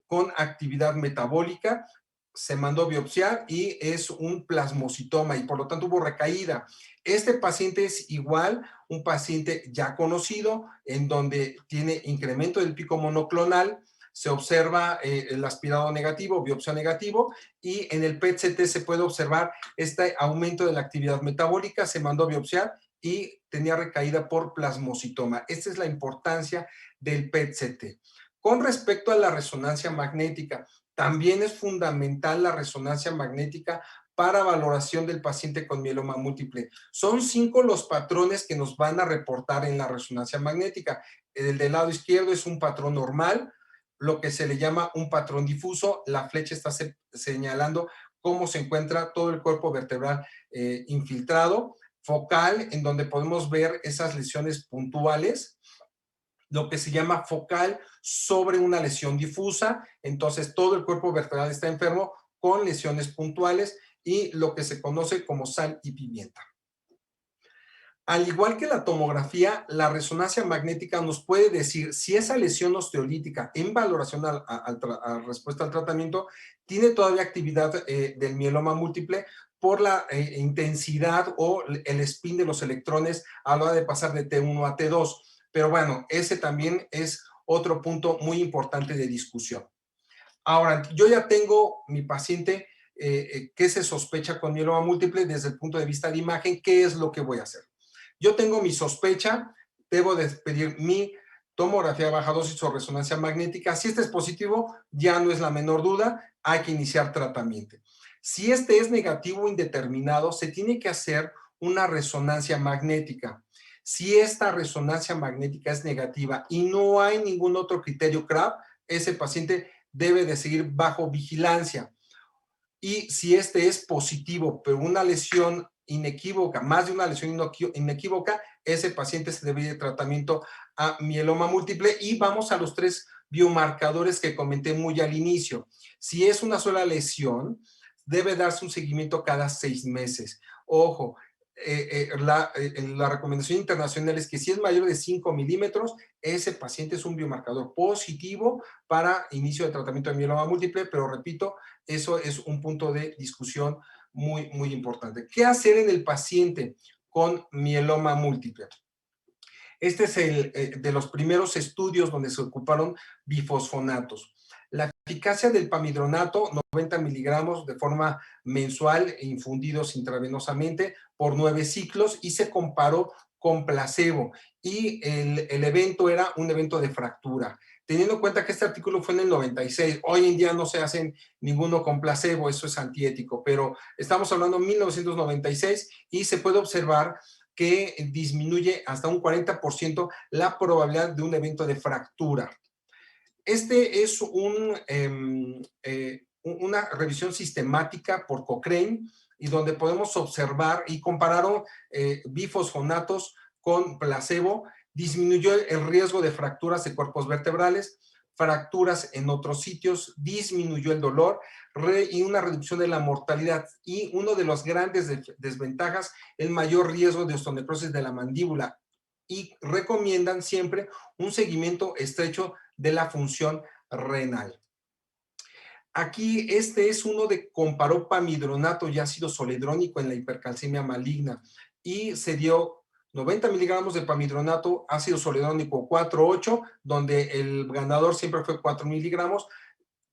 con actividad metabólica. Se mandó a biopsiar y es un plasmocitoma, y por lo tanto hubo recaída. Este paciente es igual un paciente ya conocido, en donde tiene incremento del pico monoclonal. Se observa el aspirado negativo, biopsia negativo, y en el PET-CT se puede observar este aumento de la actividad metabólica. Se mandó a biopsiar y tenía recaída por plasmocitoma. Esta es la importancia del PET-CT. Con respecto a la resonancia magnética, también es fundamental la resonancia magnética para valoración del paciente con mieloma múltiple. Son 5 los patrones que nos van a reportar en la resonancia magnética. El del lado izquierdo es un patrón normal, lo que se le llama un patrón difuso. La flecha está señalando cómo se encuentra todo el cuerpo vertebral infiltrado. Focal, en donde podemos ver esas lesiones puntuales, lo que se llama focal sobre una lesión difusa. Entonces, todo el cuerpo vertebral está enfermo con lesiones puntuales y lo que se conoce como sal y pimienta. Al igual que la tomografía, la resonancia magnética nos puede decir si esa lesión osteolítica en valoración a respuesta al tratamiento tiene todavía actividad del mieloma múltiple por la intensidad o el spin de los electrones a la hora de pasar de T1 a T2. Pero bueno, ese también es otro punto muy importante de discusión. Ahora, yo ya tengo mi paciente que se sospecha con mieloma múltiple desde el punto de vista de imagen. ¿Qué es lo que voy a hacer? Yo tengo mi sospecha, debo de pedir mi tomografía de baja dosis o resonancia magnética. Si este es positivo, ya no es la menor duda, hay que iniciar tratamiento. Si este es negativo o indeterminado, se tiene que hacer una resonancia magnética. Si esta resonancia magnética es negativa y no hay ningún otro criterio CRAB, ese paciente debe de seguir bajo vigilancia. Y si este es positivo, pero una lesión inequívoca, más de una lesión inequívoca, ese paciente se debe de tratamiento a mieloma múltiple. Y vamos a los 3 biomarcadores que comenté muy al inicio. Si es una sola lesión, debe darse un seguimiento cada 6 meses. Ojo, la recomendación internacional es que si es mayor de 5 milímetros, ese paciente es un biomarcador positivo para inicio de tratamiento de mieloma múltiple, pero repito, eso es un punto de discusión muy, muy importante. ¿Qué hacer en el paciente con mieloma múltiple? Este es de los primeros estudios donde se ocuparon bifosfonatos. La eficacia del pamidronato, 90 miligramos de forma mensual, infundidos intravenosamente por 9 ciclos, y se comparó con placebo. Y el evento era un evento de fractura. Teniendo en cuenta que este artículo fue en el 96, hoy en día no se hacen ninguno con placebo, eso es antiético, pero estamos hablando de 1996 y se puede observar que disminuye hasta un 40% la probabilidad de un evento de fractura. Este es una revisión sistemática por Cochrane y donde podemos observar y compararon bifosfonatos con placebo. Disminuyó el riesgo de fracturas de cuerpos vertebrales, fracturas en otros sitios, disminuyó el dolor y una reducción de la mortalidad. Y uno de los grandes desventajas, el mayor riesgo de osteonecrosis de la mandíbula. Y recomiendan siempre un seguimiento estrecho de la función renal. Aquí este es uno de comparó pamidronato y ácido zoledrónico en la hipercalcemia maligna y se dio 90 miligramos de pamidronato, ácido zoledrónico 4,8, donde el ganador siempre fue 4 miligramos,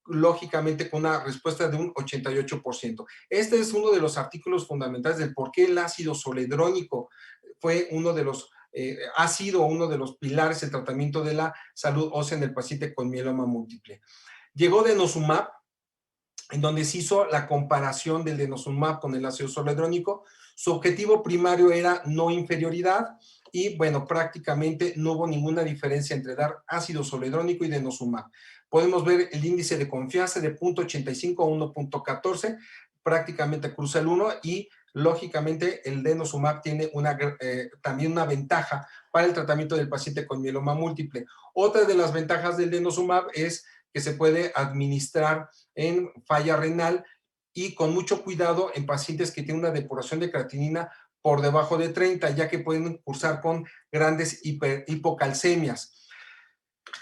lógicamente con una respuesta de un 88%. Este es uno de los artículos fundamentales del por qué el ácido zoledrónico fue uno de los ha sido uno de los pilares del tratamiento de la salud ósea en el paciente con mieloma múltiple. Llegó denosumab, en donde se hizo la comparación del denosumab con el ácido zoledrónico. Su objetivo primario era no inferioridad y, bueno, prácticamente no hubo ninguna diferencia entre dar ácido zoledrónico y denosumab. Podemos ver el índice de confianza de 0.85 a 1.14, prácticamente cruza el 1 y lógicamente el denosumab tiene también una ventaja para el tratamiento del paciente con mieloma múltiple. Otra de las ventajas del denosumab es que se puede administrar en falla renal y con mucho cuidado en pacientes que tienen una depuración de creatinina por debajo de 30, ya que pueden cursar con grandes hipocalcemias.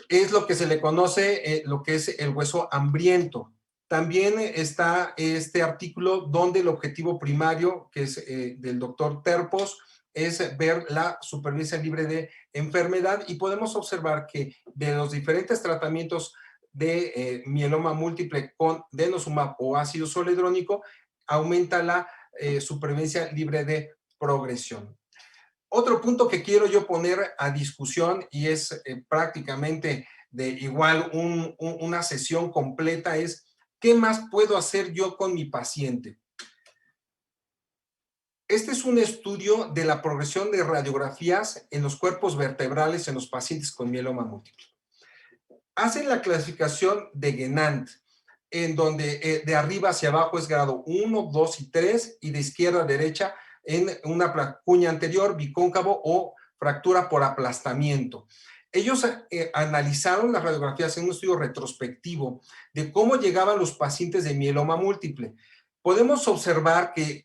Es lo que se le conoce, lo que es el hueso hambriento. También está este artículo donde el objetivo primario, que es del doctor Terpos, es ver la supervivencia libre de enfermedad y podemos observar que de los diferentes tratamientos de mieloma múltiple con denosumab o ácido zoledrónico, aumenta la supervivencia libre de progresión. Otro punto que quiero yo poner a discusión y es prácticamente de igual una sesión completa es ¿qué más puedo hacer yo con mi paciente? Este es un estudio de la progresión de radiografías en los cuerpos vertebrales en los pacientes con mieloma múltiple. Hacen la clasificación de Guénant, en donde de arriba hacia abajo es grado 1, 2 y 3, y de izquierda a derecha en una cuña anterior, bicóncavo o fractura por aplastamiento. Ellos analizaron las radiografías en un estudio retrospectivo de cómo llegaban los pacientes de mieloma múltiple. Podemos observar que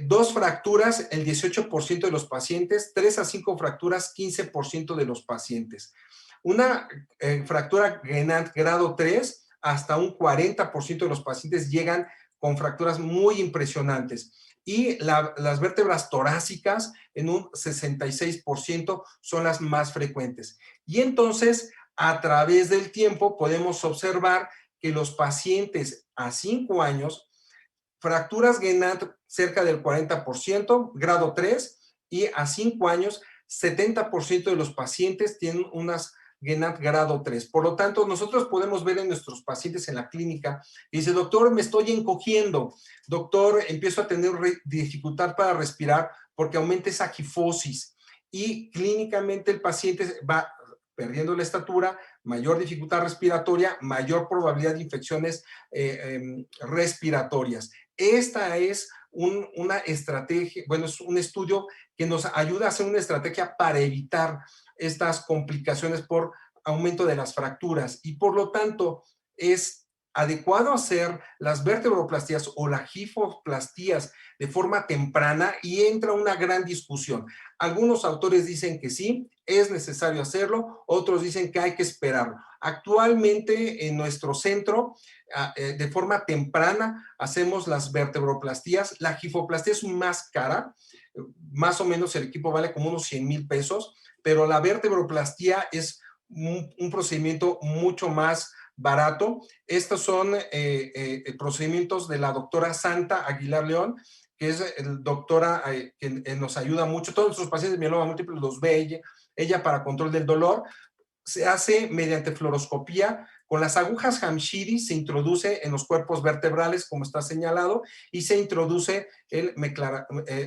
2 fracturas, el 18% de los pacientes, 3 a 5 fracturas, 15% de los pacientes. Una fractura Guénant grado 3, hasta un 40% de los pacientes llegan con fracturas muy impresionantes. Y las vértebras torácicas en un 66% son las más frecuentes. Y entonces, a través del tiempo, podemos observar que los pacientes a 5 años, fracturas Guénant cerca del 40%, grado 3, y a 5 años, 70% de los pacientes tienen unas Guénant grado 3. Por lo tanto, nosotros podemos ver en nuestros pacientes en la clínica, y dice, doctor, me estoy encogiendo, doctor, empiezo a tener dificultad para respirar porque aumenta esa gifosis, y clínicamente el paciente va perdiendo la estatura, mayor dificultad respiratoria, mayor probabilidad de infecciones respiratorias. Esta es una estrategia, bueno, es un estudio que nos ayuda a hacer una estrategia para evitar estas complicaciones por aumento de las fracturas, y por lo tanto es adecuado hacer las vertebroplastías o las gifoplastías de forma temprana, y entra una gran discusión. Algunos autores dicen que sí, es necesario hacerlo, otros dicen que hay que esperarlo. Actualmente en nuestro centro, de forma temprana, hacemos las vertebroplastías. La gifoplastía es más cara, más o menos el equipo vale como unos 100,000 pesos, pero la vertebroplastía es un procedimiento mucho más barato. Estos son procedimientos de la doctora Santa Aguilar León, que es doctora que nos ayuda mucho. Todos nuestros pacientes de mieloma múltiple los ve ella para control del dolor. Se hace mediante fluoroscopía. Con las agujas Hamshiri se introduce en los cuerpos vertebrales, como está señalado, y se introduce el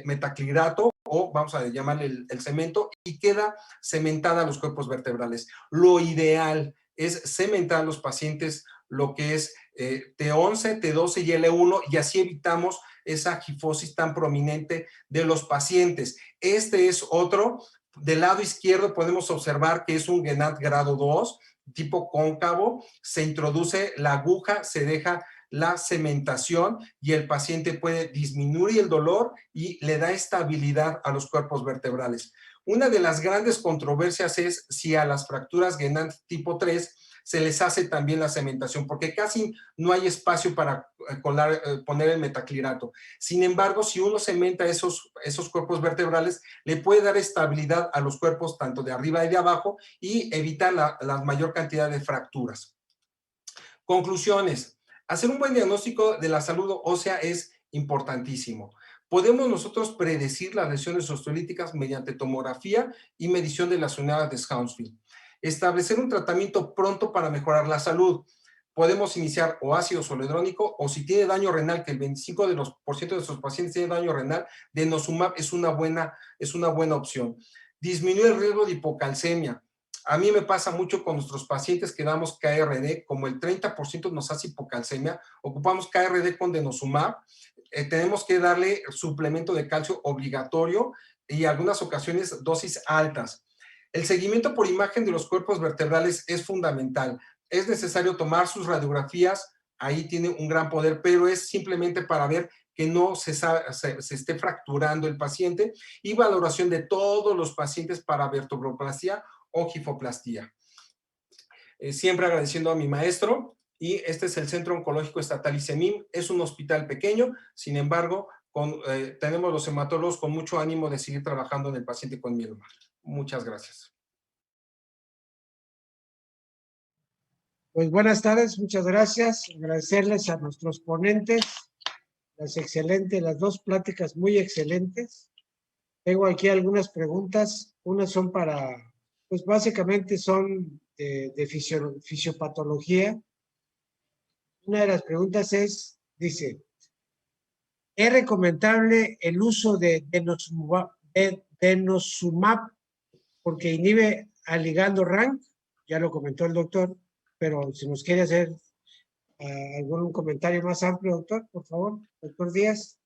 metaclirato, o vamos a llamarle el cemento, y queda cementada los cuerpos vertebrales. Lo ideal es cementar a los pacientes lo que es T11, T12 y L1, y así evitamos esa gifosis tan prominente de los pacientes. Este es otro. Del lado izquierdo podemos observar que es un Guénant grado 2, tipo cóncavo. Se introduce la aguja, se deja la cementación y el paciente puede disminuir el dolor y le da estabilidad a los cuerpos vertebrales. Una de las grandes controversias es si a las fracturas Guénant tipo 3 se les hace también la cementación, porque casi no hay espacio para poner el metaclirato. Sin embargo, si uno cementa esos cuerpos vertebrales, le puede dar estabilidad a los cuerpos tanto de arriba y de abajo y evitar la mayor cantidad de fracturas. Conclusiones. Hacer un buen diagnóstico de la salud ósea es importantísimo. Podemos nosotros predecir las lesiones osteolíticas mediante tomografía y medición de las unidades de Hounsfield. Establecer un tratamiento pronto para mejorar la salud. Podemos iniciar o ácido zoledrónico, o si tiene daño renal, que el 25% de nuestros pacientes tienen daño renal, denosumab es una buena opción. Disminuir el riesgo de hipocalcemia. A mí me pasa mucho con nuestros pacientes que damos KRD, como el 30% nos hace hipocalcemia, ocupamos KRD con denosumab, tenemos que darle suplemento de calcio obligatorio y en algunas ocasiones dosis altas. El seguimiento por imagen de los cuerpos vertebrales es fundamental. Es necesario tomar sus radiografías, ahí tiene un gran poder, pero es simplemente para ver que no se esté fracturando el paciente, y valoración de todos los pacientes para vertebroplastia o gifoplastía. Siempre agradeciendo a mi maestro, y este es el Centro Oncológico Estatal ICEMIM. Es un hospital pequeño, sin embargo, tenemos los hematólogos con mucho ánimo de seguir trabajando en el paciente con mieloma. Muchas gracias. Pues buenas tardes, muchas gracias. Agradecerles a nuestros ponentes, las dos pláticas muy excelentes. Tengo aquí algunas preguntas. Unas son para, pues básicamente son de fisiopatología. Una de las preguntas es, dice, ¿es recomendable el uso de denosumab porque inhibe al ligando RANK? Ya lo comentó el doctor, pero si nos quiere hacer algún comentario más amplio, doctor, por favor, doctor Díaz.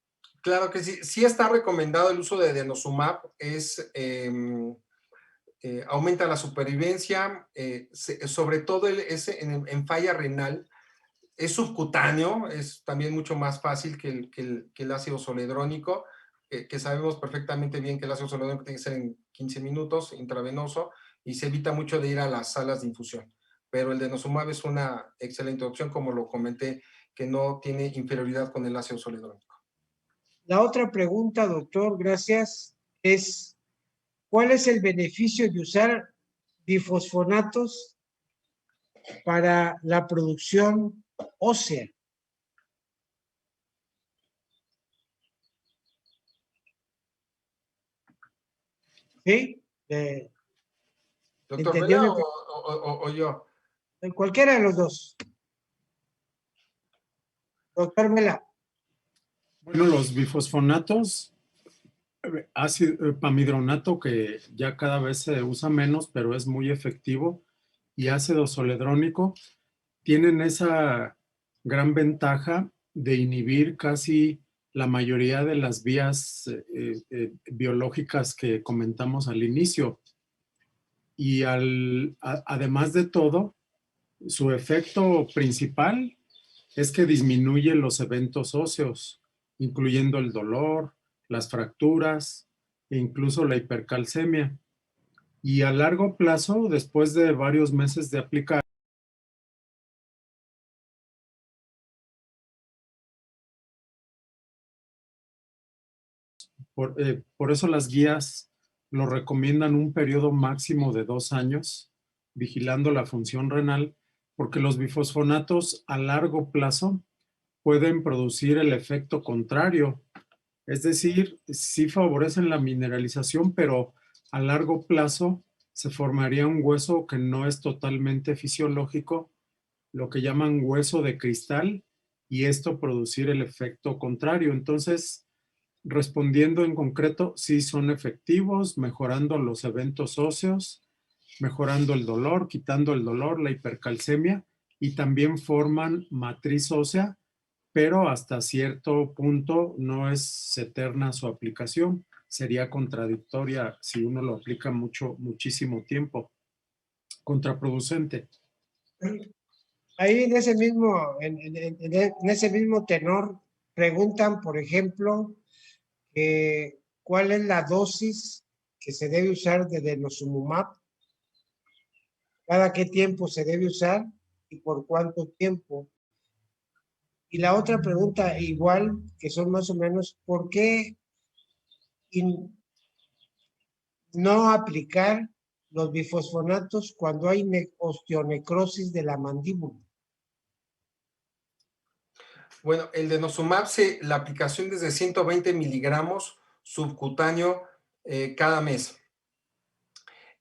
Claro que sí, sí está recomendado el uso de denosumab, aumenta la supervivencia, sobre todo en falla renal, es subcutáneo, es también mucho más fácil que el ácido zoledrónico, que sabemos perfectamente bien que el ácido zoledrónico tiene que ser en 15 minutos, intravenoso, y se evita mucho de ir a las salas de infusión. Pero el denosumab es una excelente opción, como lo comenté, que no tiene inferioridad con el ácido zoledrónico. La otra pregunta, doctor, gracias, es ¿cuál es el beneficio de usar bifosfonatos para la producción ósea? ¿Sí? ¿Doctor ¿Entendió Vela mi o yo? cualquiera de los dos. Doctor Mela. Bueno, los bifosfonatos, ácido pamidronato, que ya cada vez se usa menos, pero es muy efectivo, y ácido zoledrónico, tienen esa gran ventaja de inhibir casi la mayoría de las vías biológicas que comentamos al inicio. Y además de todo, su efecto principal es que disminuye los eventos óseos, incluyendo el dolor, las fracturas e incluso la hipercalcemia. Y a largo plazo, después de varios meses de aplicar, por eso las guías lo recomiendan un periodo máximo de 2 años, vigilando la función renal, porque los bifosfonatos a largo plazo pueden producir el efecto contrario. Es decir, sí favorecen la mineralización, pero a largo plazo se formaría un hueso que no es totalmente fisiológico, lo que llaman hueso de cristal, y esto producir el efecto contrario. Entonces, respondiendo en concreto, sí son efectivos, mejorando los eventos óseos, mejorando el dolor, quitando el dolor, la hipercalcemia, y también forman matriz ósea, pero hasta cierto punto no es eterna su aplicación. Sería contradictoria si uno lo aplica muchísimo tiempo. Contraproducente. Ahí en ese mismo, en ese mismo tenor, preguntan, por ejemplo, ¿cuál es la dosis que se debe usar de denosumab? ¿Cada qué tiempo se debe usar y por cuánto tiempo? Y la otra pregunta, igual, que son más o menos, ¿por qué no aplicar los bifosfonatos cuando hay osteonecrosis de la mandíbula? Bueno, el denosumab, la aplicación desde 120 miligramos subcutáneo cada mes.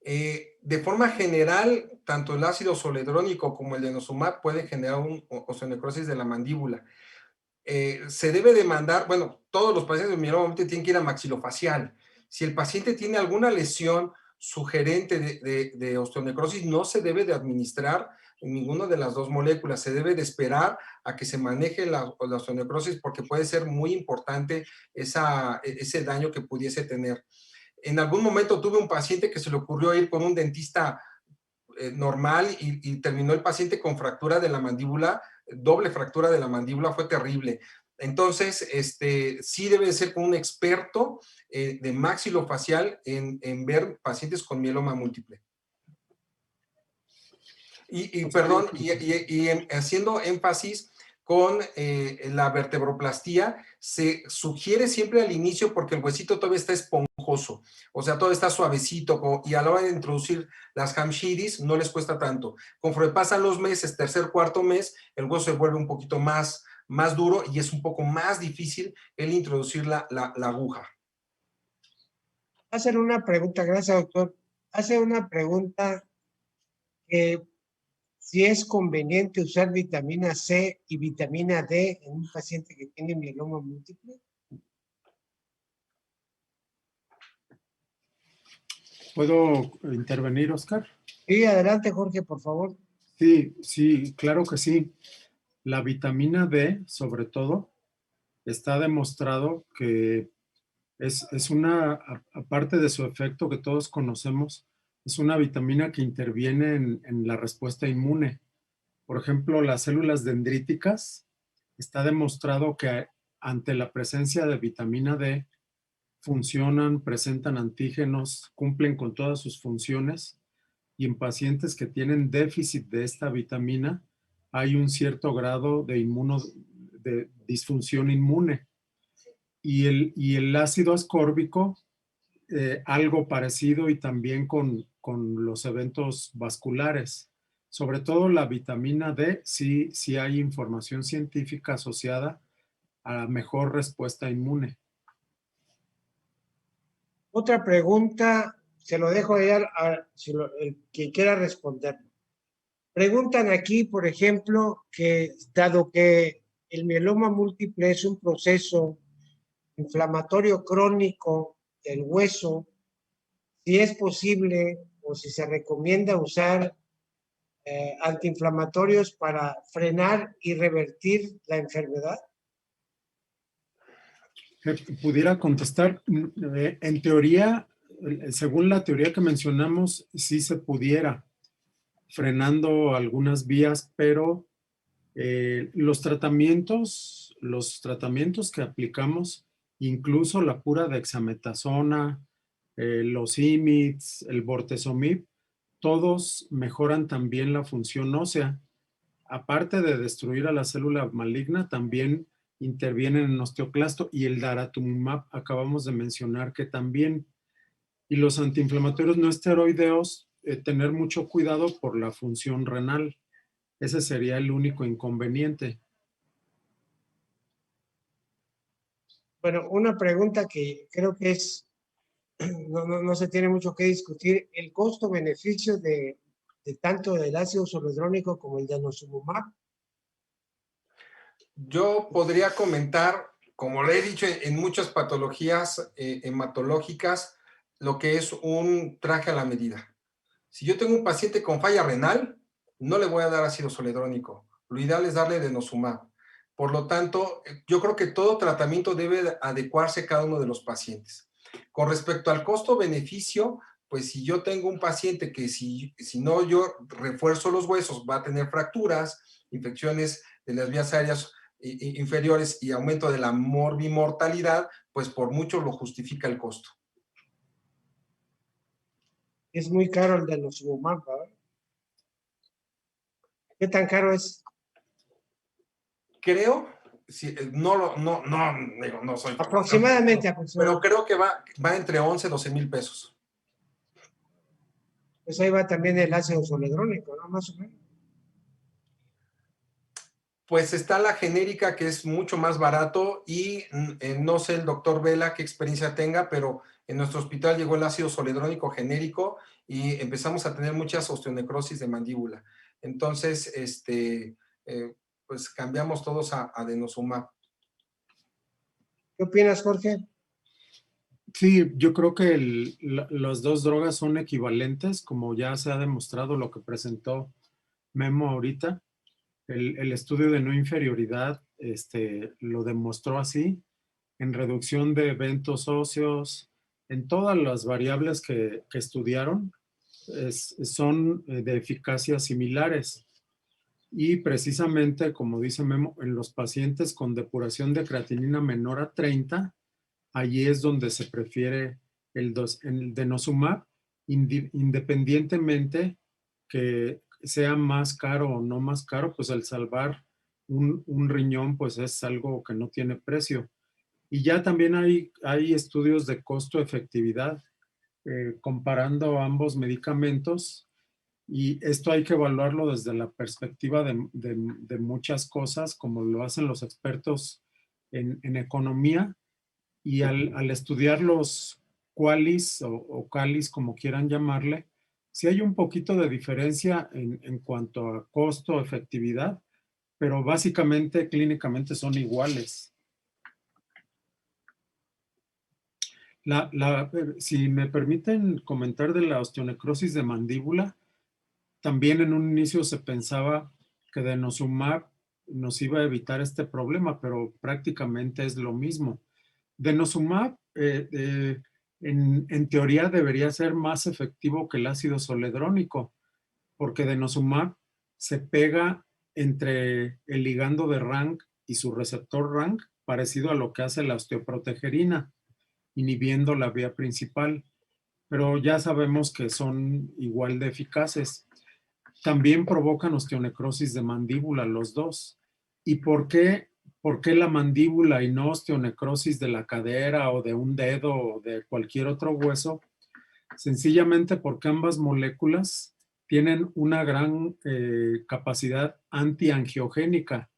De forma general, tanto el ácido zoledrónico como el denosumab pueden generar osteonecrosis de la mandíbula. Se debe de mandar, bueno, todos los pacientes de mieloma múltiple tienen que ir a maxilofacial. Si el paciente tiene alguna lesión sugerente de osteonecrosis, no se debe de administrar ninguna de las dos moléculas, se debe de esperar a que se maneje la osteonecrosis porque puede ser muy importante ese daño que pudiese tener. En algún momento tuve un paciente que se le ocurrió ir con un dentista normal y terminó el paciente con fractura de la mandíbula, doble fractura de la mandíbula, fue terrible. Entonces, sí debe ser con un experto de maxilofacial en ver pacientes con mieloma múltiple. Perdón, haciendo énfasis con la vertebroplastía, se sugiere siempre al inicio porque el huesito todavía está esponjoso, o sea, todavía está suavecito, y a la hora de introducir las Hamshidis no les cuesta tanto. Conforme pasan los meses, tercer, cuarto mes, el hueso se vuelve un poquito más duro y es un poco más difícil el introducir la aguja. Hacer una pregunta, gracias, doctor. Hace una pregunta que si es conveniente usar vitamina C y vitamina D en un paciente que tiene mieloma múltiple. ¿Puedo intervenir, Oscar? Sí, adelante, Jorge, por favor. Sí, sí, claro que sí. La vitamina D, sobre todo, está demostrado que es una, aparte de su efecto que todos conocemos, es una vitamina que interviene en la respuesta inmune. Por ejemplo, las células dendríticas, está demostrado que ante la presencia de vitamina D, funcionan, presentan antígenos, cumplen con todas sus funciones, y en pacientes que tienen déficit de esta vitamina hay un cierto grado de disfunción inmune. Y el ácido ascórbico, algo parecido, y también con los eventos vasculares. Sobre todo la vitamina D, sí hay información científica asociada a mejor respuesta inmune. Otra pregunta, se lo dejo el que quiera responder. Preguntan aquí, por ejemplo, que dado que el mieloma múltiple es un proceso inflamatorio crónico del hueso, si es posible o si se recomienda usar antiinflamatorios para frenar y revertir la enfermedad. Pudiera contestar, en teoría, según la teoría que mencionamos, sí se pudiera, frenando algunas vías, pero los tratamientos que aplicamos, incluso la pura dexametasona, los IMIDs, el bortezomib, todos mejoran también la función ósea. Aparte de destruir a la célula maligna, también intervienen en osteoclasto, y el daratumumab acabamos de mencionar que también. Y los antiinflamatorios no esteroideos, tener mucho cuidado por la función renal. Ese sería el único inconveniente. Bueno, una pregunta que creo que no se tiene mucho que discutir, el costo-beneficio de tanto del ácido zoledrónico como el denosumab. Yo podría comentar, como le he dicho, en muchas patologías hematológicas, lo que es un traje a la medida. Si yo tengo un paciente con falla renal, no le voy a dar ácido zoledrónico. Lo ideal es darle denosumab. Por lo tanto, yo creo que todo tratamiento debe adecuarse a cada uno de los pacientes. Con respecto al costo-beneficio, pues si yo tengo un paciente que si no yo refuerzo los huesos, va a tener fracturas, infecciones de las vías aéreas inferiores y aumento de la morbimortalidad, pues por mucho lo justifica el costo. Es muy caro el denosumab, ¿verdad? ¿Qué tan caro es? Creo, sí, no soy Aproximadamente. pero creo que va entre 11 y 12 mil pesos. Pues ahí va también el ácido zoledrónico, ¿no? Más o menos. Pues está la genérica, que es mucho más barato, y no sé el doctor Vela qué experiencia tenga, pero en nuestro hospital llegó el ácido zoledrónico genérico y empezamos a tener muchas osteonecrosis de mandíbula. Entonces, pues cambiamos todos a denosumab. ¿Qué opinas, Jorge? Sí, yo creo que las dos drogas son equivalentes, como ya se ha demostrado lo que presentó Memo ahorita. El estudio de no inferioridad lo demostró así, en reducción de eventos óseos, en todas las variables que estudiaron, son de eficacia similares. Y precisamente, como dice Memo, en los pacientes con depuración de creatinina menor a 30, allí es donde se prefiere el denosumab, independientemente que sea más caro o no más caro, pues al salvar un riñón, pues es algo que no tiene precio. Y ya también hay estudios de costo-efectividad comparando ambos medicamentos, y esto hay que evaluarlo desde la perspectiva de muchas cosas, como lo hacen los expertos en economía. Y al estudiar Qualis o Calis, como quieran llamarle, sí hay un poquito de diferencia en cuanto a costo, efectividad, pero básicamente clínicamente son iguales. Si me permiten comentar de la osteonecrosis de mandíbula, también en un inicio se pensaba que denosumab nos iba a evitar este problema, pero prácticamente es lo mismo. Denosumab, en teoría, debería ser más efectivo que el ácido zoledrónico, porque denosumab se pega entre el ligando de RANK y su receptor RANK, parecido a lo que hace la osteoprotegerina, inhibiendo la vía principal, pero ya sabemos que son igual de eficaces. También provocan osteonecrosis de mandíbula los dos. ¿Y por qué la mandíbula y no osteonecrosis de la cadera o de un dedo o de cualquier otro hueso? Sencillamente porque ambas moléculas tienen una gran capacidad antiangiogénica.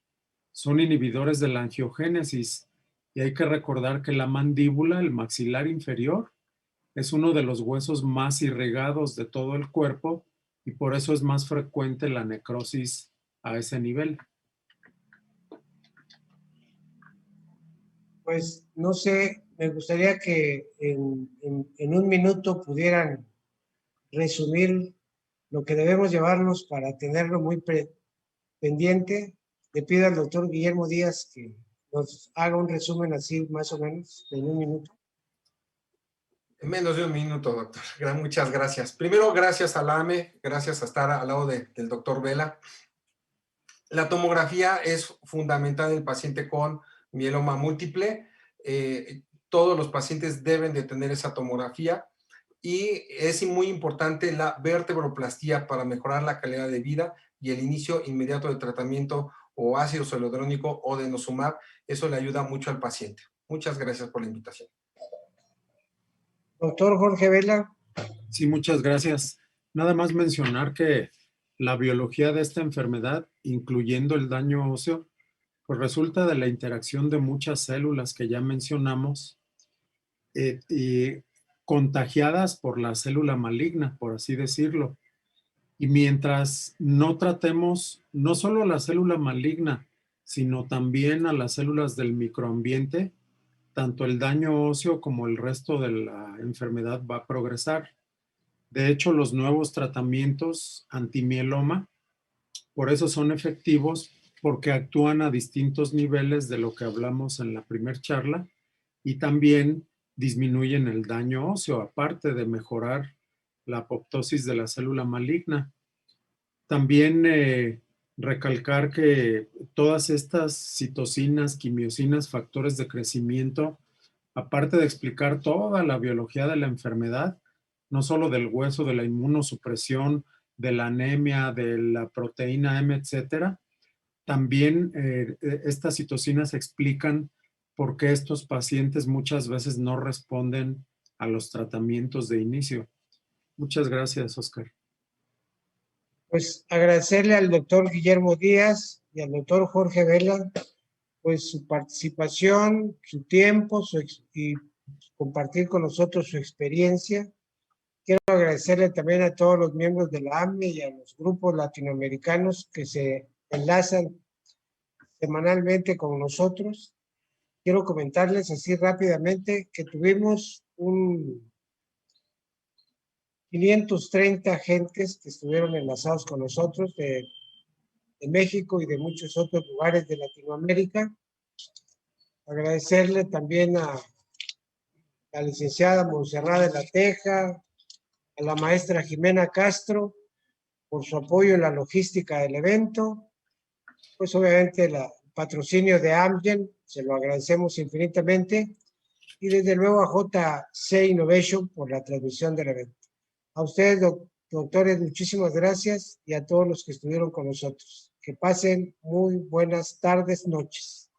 Son inhibidores de la angiogénesis. Y hay que recordar que la mandíbula, el maxilar inferior, es uno de los huesos más irrigados de todo el cuerpo y por eso es más frecuente la necrosis a ese nivel. Pues no sé, me gustaría que en un minuto pudieran resumir lo que debemos llevarnos para tenerlo muy pendiente. Le pido al doctor Guillermo Díaz que nos haga un resumen así más o menos en un minuto. En menos de un minuto, doctor. Muchas gracias. Primero, gracias al AME, gracias a estar al lado del doctor Vela. La tomografía es fundamental en el paciente con mieloma múltiple. Todos los pacientes deben de tener esa tomografía y es muy importante la vertebroplastía para mejorar la calidad de vida y el inicio inmediato de tratamiento o ácido zoledrónico o denosumab. Eso le ayuda mucho al paciente. Muchas gracias por la invitación. Doctor Jorge Vela. Sí, muchas gracias. Nada más mencionar que la biología de esta enfermedad, incluyendo el daño óseo, pues resulta de la interacción de muchas células que ya mencionamos y contagiadas por la célula maligna, por así decirlo. Y mientras no tratemos no solo la célula maligna, sino también a las células del microambiente, tanto el daño óseo como el resto de la enfermedad va a progresar. De hecho, los nuevos tratamientos antimieloma, por eso son efectivos, porque actúan a distintos niveles de lo que hablamos en la primera charla y también disminuyen el daño óseo, aparte de mejorar la apoptosis de la célula maligna. También recalcar que todas estas citocinas, quimiosinas, factores de crecimiento, aparte de explicar toda la biología de la enfermedad, no solo del hueso, de la inmunosupresión, de la anemia, de la proteína M, etcétera, también estas citocinas explican por qué estos pacientes muchas veces no responden a los tratamientos de inicio. Muchas gracias, Oscar. Pues agradecerle al doctor Guillermo Díaz y al doctor Jorge Vela, pues su participación, su tiempo y compartir con nosotros su experiencia. Quiero agradecerle también a todos los miembros de la AME y a los grupos latinoamericanos que se enlazan semanalmente con nosotros. Quiero comentarles así rápidamente que tuvimos 530 agentes que estuvieron enlazados con nosotros de México y de muchos otros lugares de Latinoamérica. Agradecerle también a la licenciada Montserrat de la Teja, a la maestra Jimena Castro por su apoyo en la logística del evento. Pues obviamente el patrocinio de Amgen, se lo agradecemos infinitamente. Y desde luego a JC Innovation por la transmisión del evento. A ustedes, doctores, muchísimas gracias y a todos los que estuvieron con nosotros. Que pasen muy buenas tardes, noches.